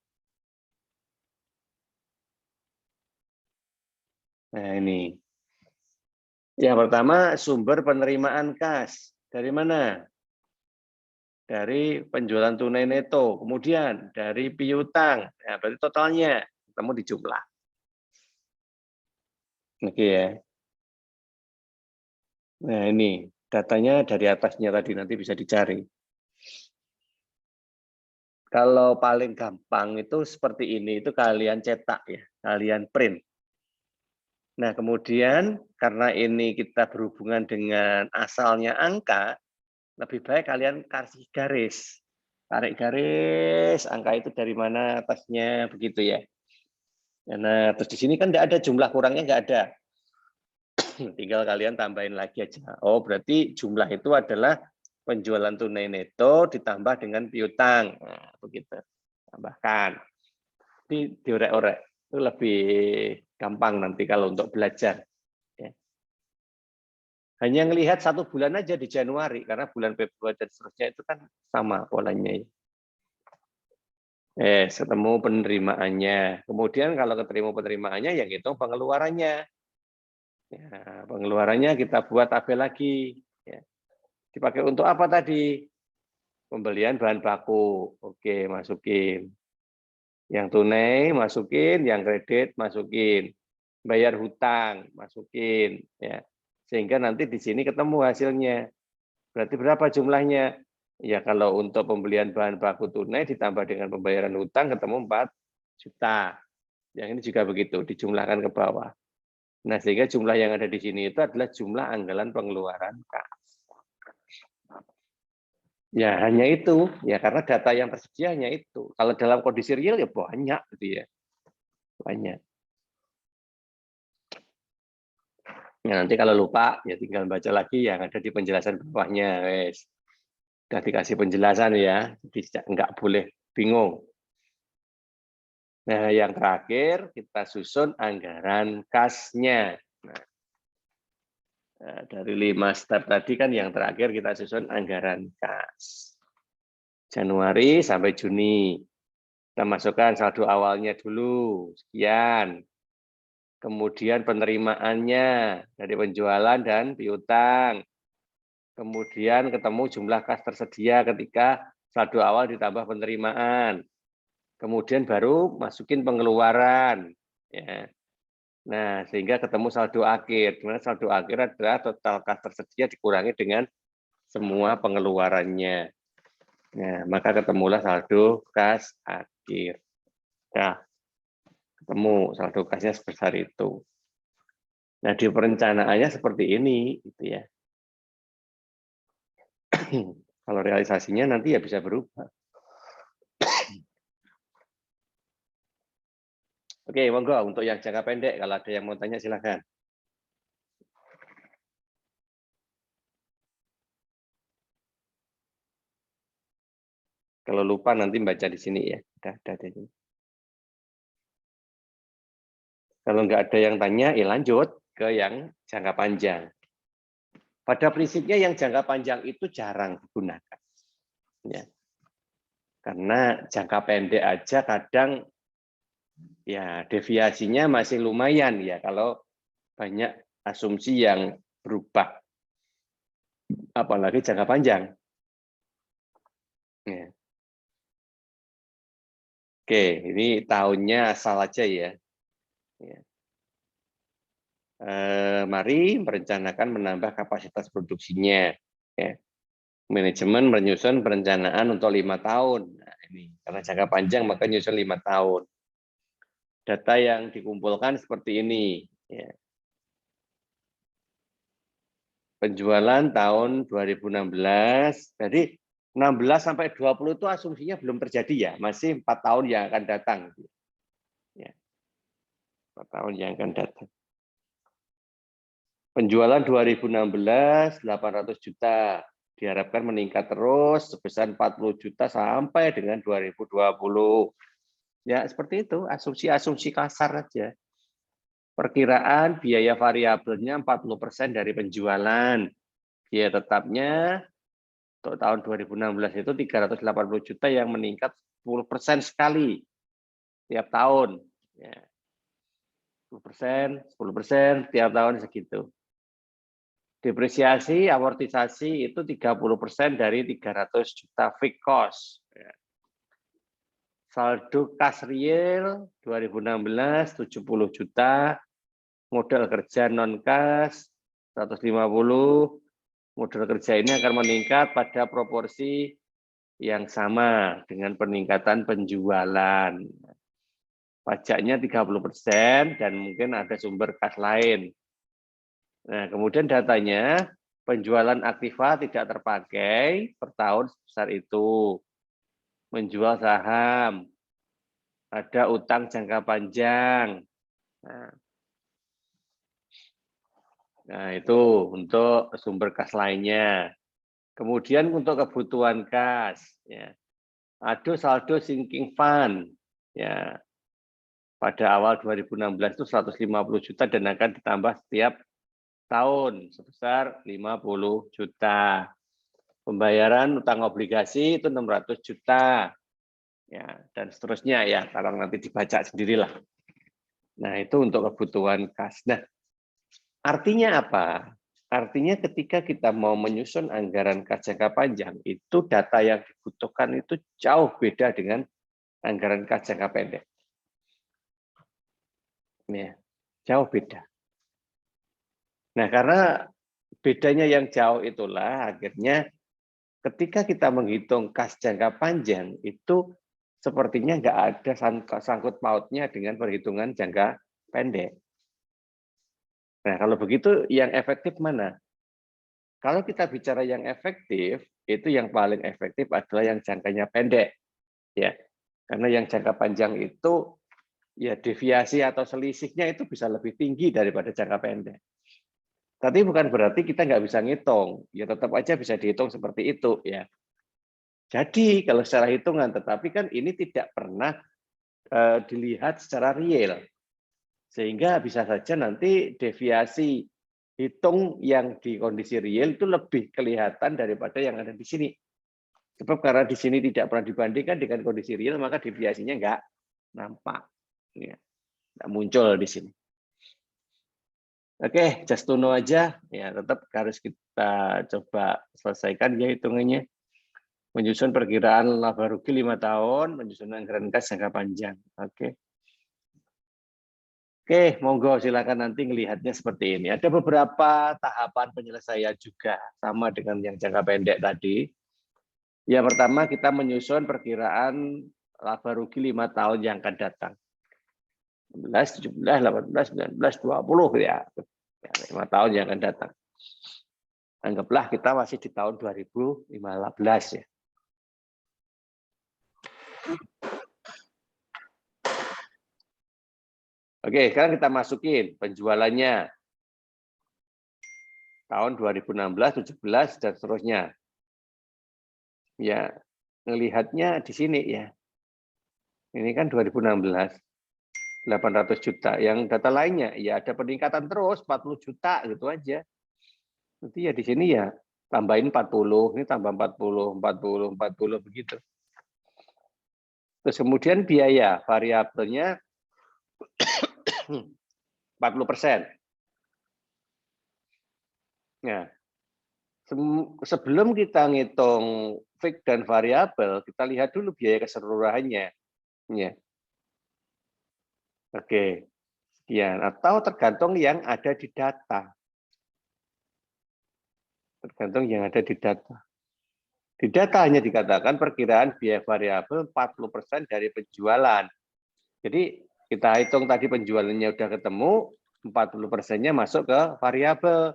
Speaker 1: Nah, ini. Yang pertama, sumber penerimaan kas. Dari mana? Dari penjualan tunai neto. Kemudian dari piutang. Nah, berarti totalnya ketemu di jumlah. Oke ya. Nah, ini datanya dari atasnya tadi nanti bisa dicari. Kalau paling gampang itu seperti ini, itu kalian cetak ya, kalian print. Nah, kemudian karena ini kita berhubungan dengan asalnya angka, lebih baik kalian kasih garis. Tarik garis, angka itu dari mana atasnya, begitu ya. Nah, terus di sini kan nggak ada jumlah kurangnya, nggak ada. Tinggal kalian tambahin lagi aja. Oh, berarti jumlah itu adalah penjualan tunai neto ditambah dengan piutang. Nah, begitu. Tambahkan. Diorek-orek. Itu lebih gampang nanti kalau untuk belajar. Ya. Hanya melihat 1 bulan aja di Januari, karena bulan Februari dan seterusnya itu kan sama polanya. Ketemu penerimaannya. Kemudian kalau keterima penerimaannya, yang hitung pengeluarannya. Ya, pengeluarannya kita buat tabel lagi. Ya. Dipakai untuk apa tadi? Pembelian bahan baku. Oke, masukin. Yang tunai masukin, yang kredit masukin. Bayar hutang masukin. Ya. Sehingga nanti di sini ketemu hasilnya. Berarti berapa jumlahnya? Ya kalau untuk pembelian bahan baku tunai ditambah dengan pembayaran hutang ketemu 4 juta. Yang ini juga begitu, dijumlahkan ke bawah. Nah, sehingga jumlah yang ada di sini itu adalah jumlah anggaran pengeluaran kas. Ya, hanya itu. Ya, karena data yang tersedia hanya itu. Kalau dalam kondisi real ya banyak gitu ya. Banyak. Ya, nanti kalau lupa ya tinggal baca lagi yang ada di penjelasan bawahnya, wes. Sudah dikasih penjelasan ya, jadi nggak boleh bingung. Nah, yang terakhir kita susun anggaran kasnya. Nah, dari 5 step tadi kan yang terakhir kita susun anggaran kas. Januari sampai Juni. Kita masukkan saldo awalnya dulu, sekian. Kemudian penerimaannya dari penjualan dan piutang. Kemudian ketemu jumlah kas tersedia ketika saldo awal ditambah penerimaan. Kemudian baru masukin pengeluaran. Ya. Nah, sehingga ketemu saldo akhir. Dimana saldo akhir adalah total kas tersedia dikurangi dengan semua pengeluarannya. Nah, maka ketemulah saldo kas akhir. Nah, ketemu saldo kasnya sebesar itu. Nah, di perencanaannya seperti ini, gitu ya. Kalau realisasinya nanti ya bisa berubah. Oke, monggo untuk yang jangka pendek, kalau ada yang mau tanya silakan. Kalau lupa nanti baca di sini ya. Udah di sini. Kalau nggak ada yang tanya, ya lanjut ke yang jangka panjang. Pada prinsipnya yang jangka panjang itu jarang digunakan. Ya. Karena jangka pendek aja kadang ya deviasinya masih lumayan ya kalau banyak asumsi yang berubah. Apalagi jangka panjang. Ya. Oke, ini tahunnya asal aja ya. Ya. Mari merencanakan menambah kapasitas produksinya. Ya. Manajemen menyusun perencanaan untuk 5 tahun. Nah, ini karena jangka panjang maka nyusun 5 tahun. Data yang dikumpulkan seperti ini. Ya. Penjualan tahun 2016. Jadi 16 sampai 20 itu asumsinya belum terjadi ya, masih 4 tahun yang akan datang. Ya. 4 tahun yang akan datang. Penjualan 2016 800 juta, diharapkan meningkat terus sebesar 40 juta sampai dengan 2020. Ya, seperti itu, asumsi-asumsi kasar aja. Perkiraan biaya variabelnya 40% dari penjualan. Biaya tetapnya untuk tahun 2016 itu 380 juta yang meningkat 10% sekali tiap tahun. Ya. 10% tiap tahun segitu. Depresiasi, amortisasi itu 30% dari 300 juta fixed cost. Saldo kas real 2016 70 juta, modal kerja non kas 150. Modal kerja ini akan meningkat pada proporsi yang sama dengan peningkatan penjualan. Pajaknya 30% dan mungkin ada sumber kas lain. Nah, kemudian datanya penjualan aktiva tidak terpakai per tahun sebesar itu. Menjual saham, ada utang jangka panjang. Nah, itu untuk sumber kas lainnya. Kemudian untuk kebutuhan kas, ya. Ada saldo sinking fund, ya. Pada awal 2016 itu 150 juta dan akan ditambah setiap tahun sebesar 50 juta. Pembayaran utang obligasi itu 600 juta. Ya, dan seterusnya ya, kalau nanti dibaca sendirilah. Nah, itu untuk kebutuhan kas. Nah, artinya apa? Artinya ketika kita mau menyusun anggaran kas jangka panjang, itu data yang dibutuhkan itu jauh beda dengan anggaran kas jangka pendek. Ya, jauh beda. Nah, karena bedanya yang jauh itulah akhirnya ketika kita menghitung kas jangka panjang itu sepertinya nggak ada sangkut pautnya dengan perhitungan jangka pendek. Nah, kalau begitu yang efektif mana? Kalau kita bicara yang efektif, itu yang paling efektif adalah yang jangkanya pendek. Ya, karena yang jangka panjang itu ya deviasi atau selisihnya itu bisa lebih tinggi daripada jangka pendek. Tapi bukan berarti kita nggak bisa ngitung, ya tetap aja bisa dihitung seperti itu ya. Jadi kalau secara hitungan, tetapi kan ini tidak pernah dilihat secara real. Sehingga bisa saja nanti deviasi hitung yang di kondisi real itu lebih kelihatan daripada yang ada di sini. Sebab karena di sini tidak pernah dibandingkan dengan kondisi real, maka deviasinya nggak nampak. Ya, nggak muncul di sini. Oke, just to know aja. Ya, tetap harus kita coba selesaikan ya hitungannya. Menyusun perkiraan laba rugi 5 tahun, menyusun anggaran kas jangka panjang. Oke. Oke, monggo silakan nanti melihatnya seperti ini. Ada beberapa tahapan penyelesaian juga, sama dengan yang jangka pendek tadi. Yang pertama, kita menyusun perkiraan laba rugi 5 tahun yang akan datang. 16, 17, 18, 19, 20 ya. 5 tahun yang akan datang. Anggaplah kita masih di tahun 2015 ya. Oke, sekarang kita masukin penjualannya tahun 2016, 17 dan seterusnya. Ya, ngelihatnya di sini ya. Ini kan 2016, 800 juta. Yang data lainnya ya ada peningkatan terus 40 juta gitu aja. Nanti ya di sini ya tambahin 40, ini tambah 40, 40, 40 begitu. Terus kemudian biaya variabelnya 40%. Nah, sebelum kita ngitung fix dan variabel, kita lihat dulu biaya keseluruhannya. Ya. Oke, sekian. Atau tergantung yang ada di data. Tergantung yang ada di data. Di data hanya dikatakan perkiraan biaya variabel 40% dari penjualan. Jadi kita hitung tadi penjualannya udah ketemu, 40%-nya masuk ke variabel.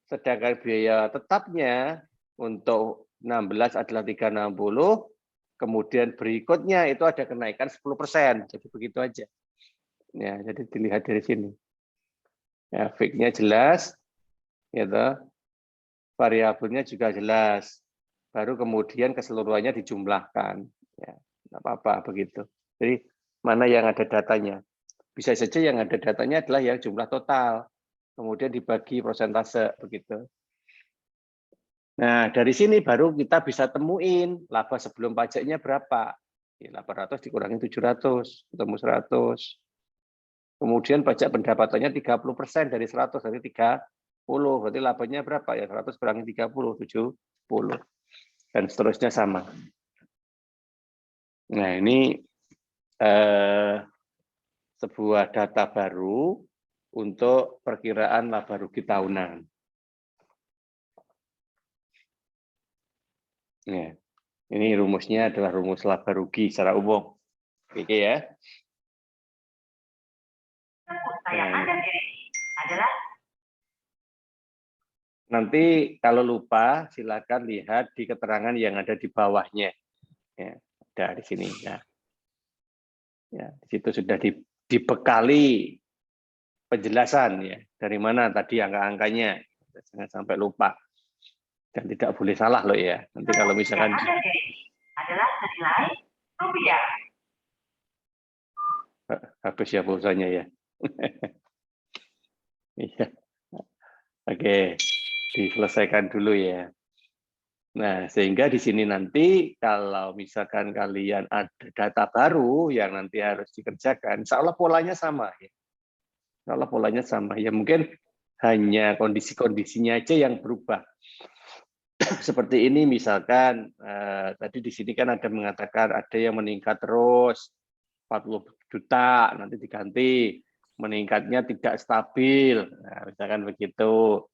Speaker 1: Sedangkan biaya tetapnya untuk 16 adalah 360, kemudian berikutnya itu ada kenaikan 10%. Jadi begitu aja. Ya, jadi dilihat dari sini. Ya, fix-nya jelas, gitu. Variabelnya juga jelas. Baru kemudian keseluruhannya dijumlahkan. Ya, nggak apa-apa begitu. Jadi mana yang ada datanya? Bisa saja yang ada datanya adalah yang jumlah total, kemudian dibagi persentase begitu. Nah dari sini baru kita bisa temuin laba sebelum pajaknya berapa. 800 dikurangi 700, ketemu 100. Kemudian pajak pendapatannya 30% dari 100, berarti 30. Berarti labanya berapa ya? 100 kurangi 30, 70. Dan seterusnya sama. Nah ini sebuah data baru untuk perkiraan laba rugi tahunan. Ya, ini rumusnya adalah rumus laba rugi secara umum. Oke ya. Nanti kalau lupa silakan lihat di keterangan yang ada di bawahnya. Ya, ada di sini. Ya, di situ sudah dibekali penjelasan ya dari mana tadi angka-angkanya. Jangan sampai lupa. Dan tidak boleh salah loh ya. Nanti kalau misalkan adalah senilai rupiah. Habis ya pulsanya ya. Iya. Oke, diselesaikan dulu ya. Nah, sehingga di sini nanti kalau misalkan kalian ada data baru yang nanti harus dikerjakan, insya Allah polanya sama ya. Insya Allah polanya sama ya. Mungkin hanya kondisi-kondisinya aja yang berubah. Seperti ini misalkan tadi di sini kan ada mengatakan ada yang meningkat terus 40 juta nanti diganti meningkatnya tidak stabil, nah, misalkan begitu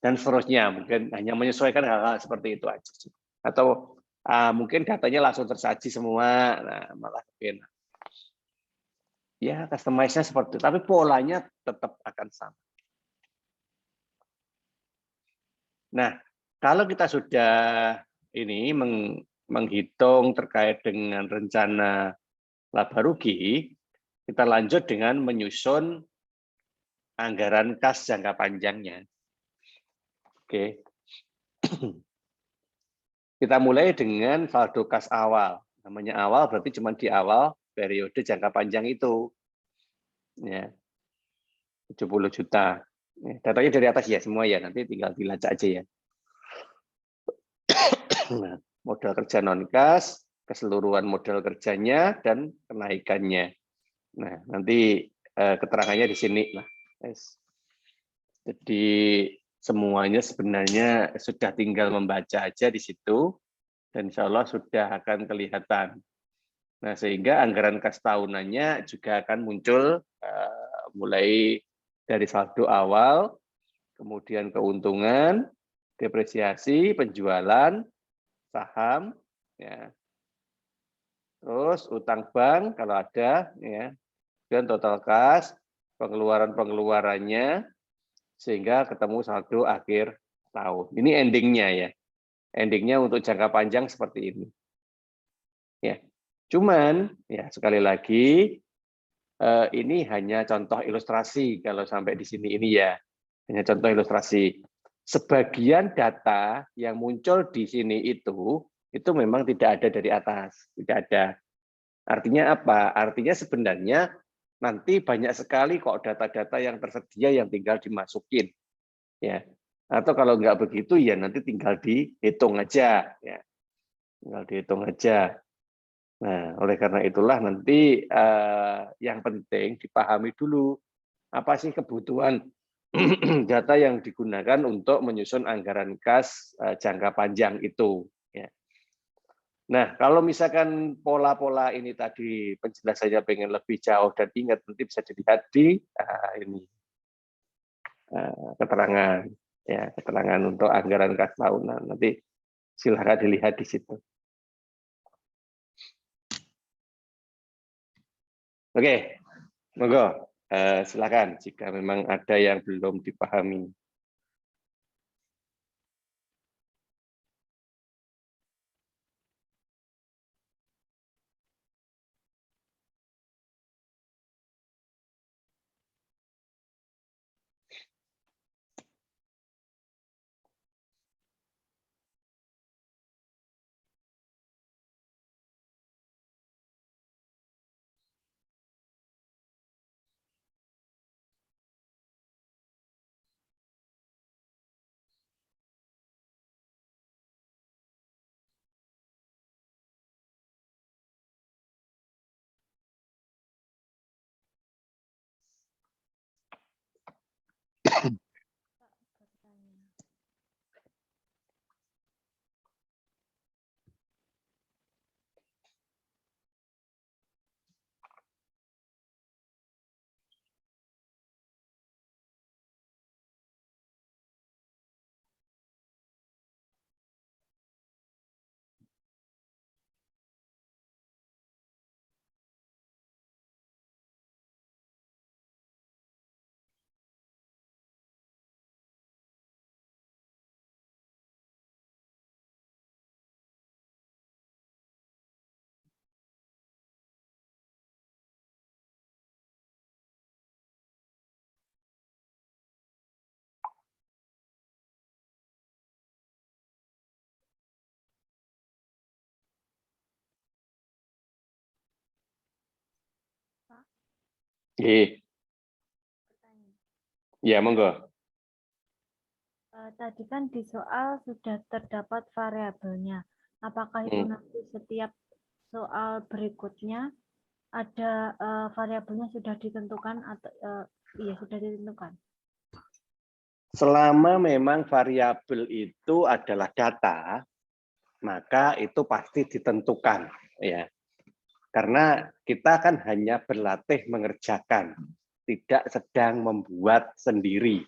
Speaker 1: dan seterusnya. Mungkin hanya menyesuaikan hal-hal seperti itu aja sih. Atau mungkin datanya langsung tersaji semua, nah malah mungkin ya customize-nya seperti itu, tapi polanya tetap akan sama. Nah, kalau kita sudah ini menghitung terkait dengan rencana laba rugi, kita lanjut dengan menyusun anggaran kas jangka panjangnya. Oke. Kita mulai dengan saldo kas awal. Namanya awal berarti cuma di awal periode jangka panjang itu. Ya, 70 juta. Datanya dari atas ya semua ya, nanti tinggal dilacak aja ya. Nah, modal kerja non-kas, keseluruhan modal kerjanya, dan kenaikannya. Nah, nanti keterangannya di sini. Nah, jadi semuanya sebenarnya sudah tinggal membaca aja di situ, dan insya Allah sudah akan kelihatan. Nah, sehingga anggaran kas tahunannya juga akan muncul mulai dari saldo awal, kemudian keuntungan, depresiasi, penjualan, saham, ya. Terus utang bank kalau ada, ya, dan total kas, pengeluaran-pengeluarannya, sehingga ketemu saldo akhir tahun. Ini endingnya ya, endingnya untuk jangka panjang seperti ini. Ya, cuman ya sekali lagi ini hanya contoh ilustrasi kalau sampai di sini ini ya, hanya contoh ilustrasi. Sebagian data yang muncul di sini itu memang tidak ada dari atas, tidak ada. Artinya apa? Artinya sebenarnya nanti banyak sekali kok data-data yang tersedia yang tinggal dimasukin, ya. Atau kalau nggak begitu ya nanti tinggal dihitung aja, ya. Tinggal dihitung aja. Nah, oleh karena itulah nanti yang penting dipahami dulu apa sih kebutuhan data yang digunakan untuk menyusun anggaran kas jangka panjang itu. Ya. Nah, kalau misalkan pola-pola ini tadi penjelasannya pengen lebih jauh dan ingat, nanti bisa dilihat di ini keterangan, ya keterangan untuk anggaran kas tahunan. Nanti silahkan dilihat di situ. Oke, monggo. Silakan jika memang ada yang belum dipahami. Ya, monggo.
Speaker 3: Tadi kan di soal sudah terdapat variabelnya. Apakah itu nanti setiap soal berikutnya ada variabelnya sudah ditentukan atau iya sudah ditentukan?
Speaker 1: Selama memang variabel itu adalah data, maka itu pasti ditentukan, ya. Karena kita kan hanya berlatih mengerjakan, tidak sedang membuat sendiri.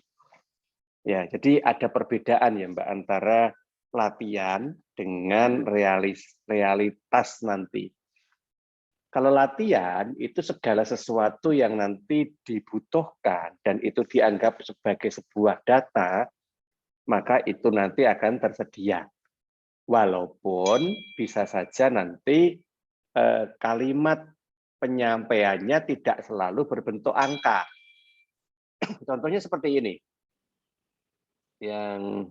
Speaker 1: Ya, jadi ada perbedaan ya Mbak antara latihan dengan realitas nanti. Kalau latihan itu segala sesuatu yang nanti dibutuhkan dan itu dianggap sebagai sebuah data, maka itu nanti akan tersedia. Walaupun bisa saja nanti kalimat penyampaiannya tidak selalu berbentuk angka. Contohnya seperti ini. Yang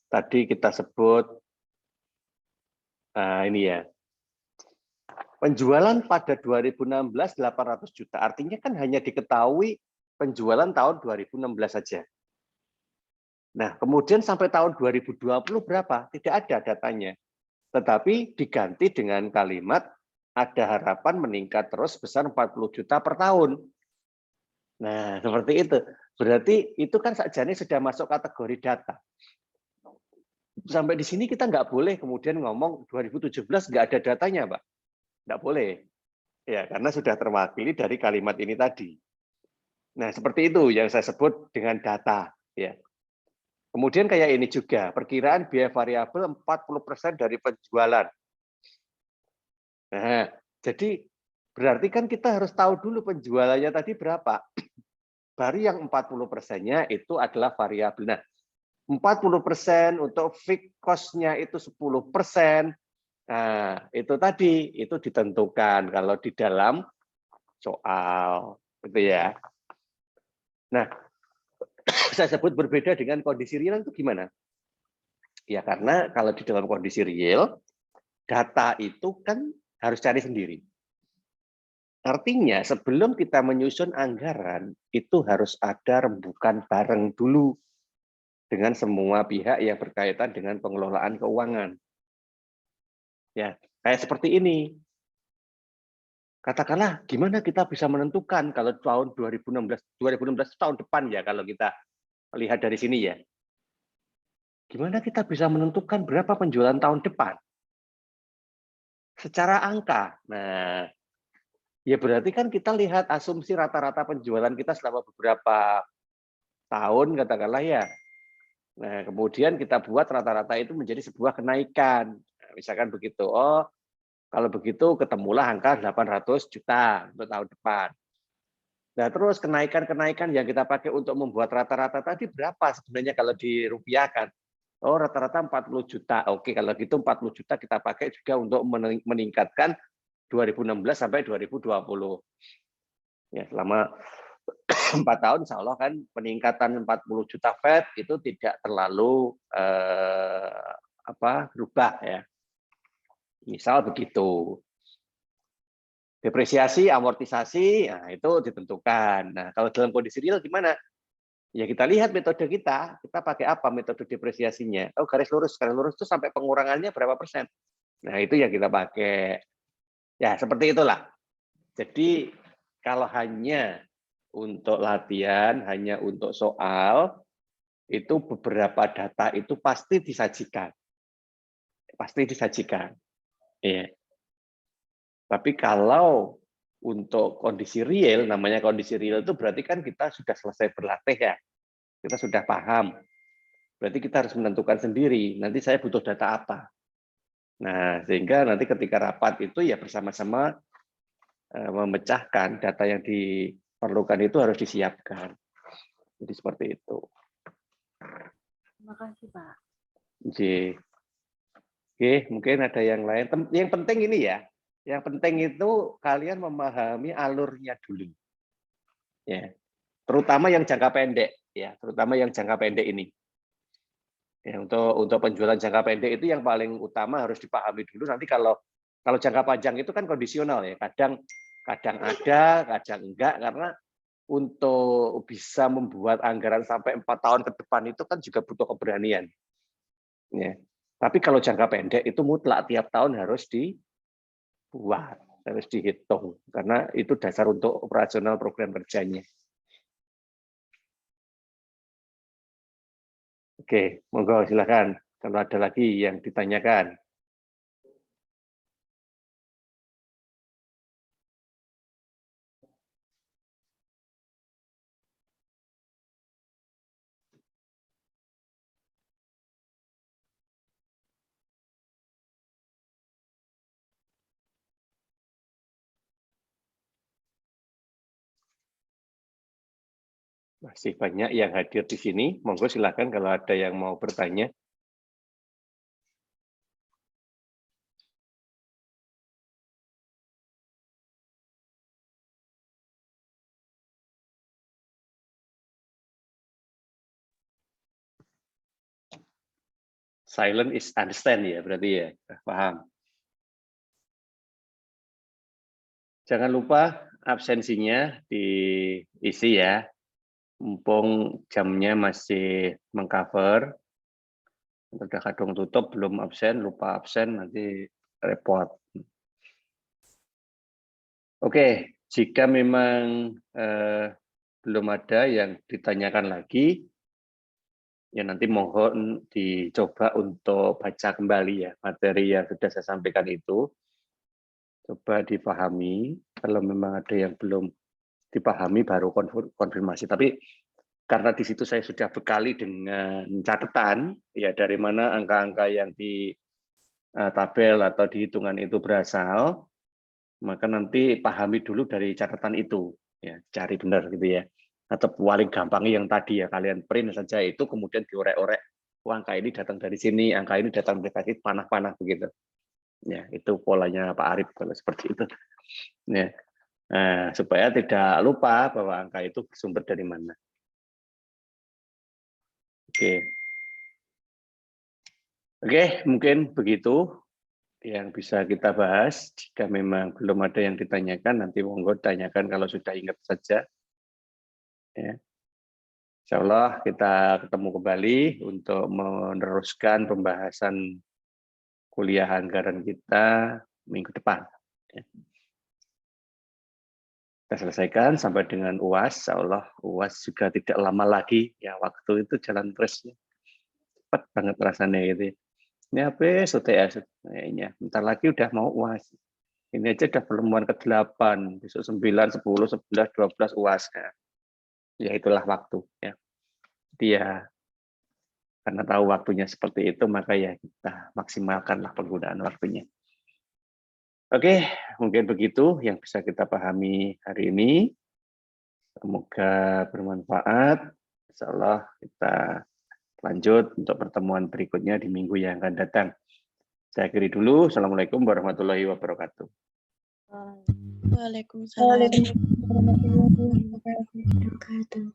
Speaker 1: tadi kita sebut
Speaker 4: Nah, ini ya. Penjualan pada 2016 800 juta. Artinya kan hanya diketahui penjualan tahun 2016 saja. Nah, kemudian sampai tahun 2020 berapa? Tidak ada datanya. Tetapi diganti dengan kalimat ada harapan meningkat terus sebesar 40 juta per tahun. Nah, seperti itu. Berarti itu kan sakjane sudah masuk kategori data. Sampai di sini kita nggak boleh kemudian ngomong 2017 nggak ada datanya, Pak. Nggak boleh. Ya, karena sudah terwakili dari kalimat ini tadi. Nah, seperti itu yang saya sebut dengan data. Ya. Kemudian kayak ini juga, perkiraan biaya variabel 40% dari penjualan. Nah, jadi berarti kan kita harus tahu dulu penjualannya tadi berapa. Baru yang 40%-nya itu adalah variabel. Nah, 40% untuk fixed cost-nya itu 10%. Nah, itu tadi, itu ditentukan kalau di dalam soal. Gitu ya. Nah, saya sebut berbeda dengan kondisi real itu gimana? Ya karena kalau di dalam kondisi real, data itu kan harus cari sendiri. Artinya sebelum kita menyusun anggaran, itu harus ada rembukan bareng dulu dengan semua pihak yang berkaitan dengan pengelolaan keuangan. Ya, kayak seperti ini. Katakanlah gimana kita bisa menentukan kalau tahun 2016 tahun depan ya kalau kita lihat dari sini ya. Gimana kita bisa menentukan berapa penjualan tahun depan? Secara angka. Nah, ya berarti kan kita lihat asumsi rata-rata penjualan kita selama beberapa tahun katakanlah ya. Nah, kemudian kita buat rata-rata itu menjadi sebuah kenaikan. Nah, misalkan begitu. Oh, kalau begitu ketemulah angka 800 juta untuk tahun depan. Nah, terus kenaikan-kenaikan yang kita pakai untuk membuat rata-rata tadi berapa sebenarnya kalau dirupiahkan? Oh, rata-rata 40 juta. Oke, kalau gitu 40 juta kita pakai juga untuk meningkatkan 2016 sampai 2020. Ya, selama 4 tahun insya Allah kan peningkatan 40 juta Fed itu tidak terlalu berubah ya. Misal begitu. Depresiasi, amortisasi, nah itu ditentukan. Nah, kalau dalam kondisi real gimana? Ya kita lihat metode kita pakai apa metode depresiasinya. Oh, garis lurus itu sampai pengurangannya berapa persen. Nah, itu yang kita pakai. Ya, seperti itulah. Jadi, kalau hanya untuk latihan, hanya untuk soal, itu beberapa data itu pasti disajikan. Pasti disajikan. Ya. Tapi kalau untuk kondisi real, namanya kondisi real itu berarti kan kita sudah selesai berlatih ya. Kita sudah paham. Berarti kita harus menentukan sendiri, nanti saya butuh data apa. Nah, sehingga nanti ketika rapat itu ya bersama-sama memecahkan data yang diperlukan itu harus disiapkan. Jadi seperti itu.
Speaker 3: Terima kasih, Pak.
Speaker 4: Oke, mungkin ada yang lain. Yang penting ini ya, yang penting itu kalian memahami alurnya dulu. Ya. Terutama yang jangka pendek, ya, terutama yang jangka pendek ini. Ya, untuk penjualan jangka pendek itu yang paling utama harus dipahami dulu. Nanti kalau jangka panjang itu kan kondisional ya. Kadang ada, kadang enggak karena untuk bisa membuat anggaran sampai 4 tahun ke depan itu kan juga butuh keberanian. Ya. Tapi kalau jangka pendek itu mutlak tiap tahun harus dibuat, harus dihitung karena itu dasar untuk operasional program kerjanya. Oke, monggo silakan kalau ada lagi yang ditanyakan. Masih banyak yang hadir di sini. Monggo silakan kalau ada yang mau bertanya. Silent is understand ya, berarti ya, paham.
Speaker 1: Jangan lupa absensinya diisi ya. Mumpung jamnya masih mengcover. Udah kadung tutup, belum absen, lupa absen, nanti repot. Oke, jika memang belum ada yang ditanyakan lagi, ya nanti mohon dicoba untuk baca kembali ya materi yang sudah saya sampaikan itu. Coba dipahami, kalau memang ada yang belum dipahami baru konfirmasi. Tapi karena di situ saya sudah bekali dengan catatan, ya dari mana angka-angka yang di tabel atau di hitungan itu berasal, maka nanti pahami dulu dari catatan itu, ya cari benar gitu ya. Atau paling gampangnya yang tadi ya, kalian print saja itu, kemudian diorek-orek, angka ini datang dari sini, angka ini datang dari sini, panah-panah begitu. Ya, itu polanya Pak Arif kalau seperti itu. Ya. Nah, supaya tidak lupa bahwa angka itu bersumber dari mana. Oke, mungkin begitu yang bisa kita bahas. Jika memang belum ada yang ditanyakan, nanti monggo tanyakan kalau sudah ingat saja. Ya. Insya Allah kita ketemu kembali untuk meneruskan pembahasan kuliah anggaran kita minggu depan. Kita selesaikan sampai dengan UAS. Insya Allah UAS juga tidak lama lagi. Ya, waktu itu jalan terusnya. Cepat banget rasanya gitu. Ini habis UTS. Kayaknya. Bentar lagi udah mau UAS. Ini aja udah pertemuan ke-8. Besok 9, 10, 11, 12 UAS. Ya itulah waktu. Ya. Dia karena tahu waktunya seperti itu, maka ya kita maksimalkanlah penggunaan waktunya. Oke, mungkin begitu yang bisa kita pahami hari ini. Semoga bermanfaat. Insya Allah kita lanjut untuk pertemuan berikutnya di minggu yang akan datang. Saya akhiri dulu. Assalamualaikum warahmatullahi wabarakatuh.
Speaker 2: Waalaikumsalam warahmatullahi wabarakatuh.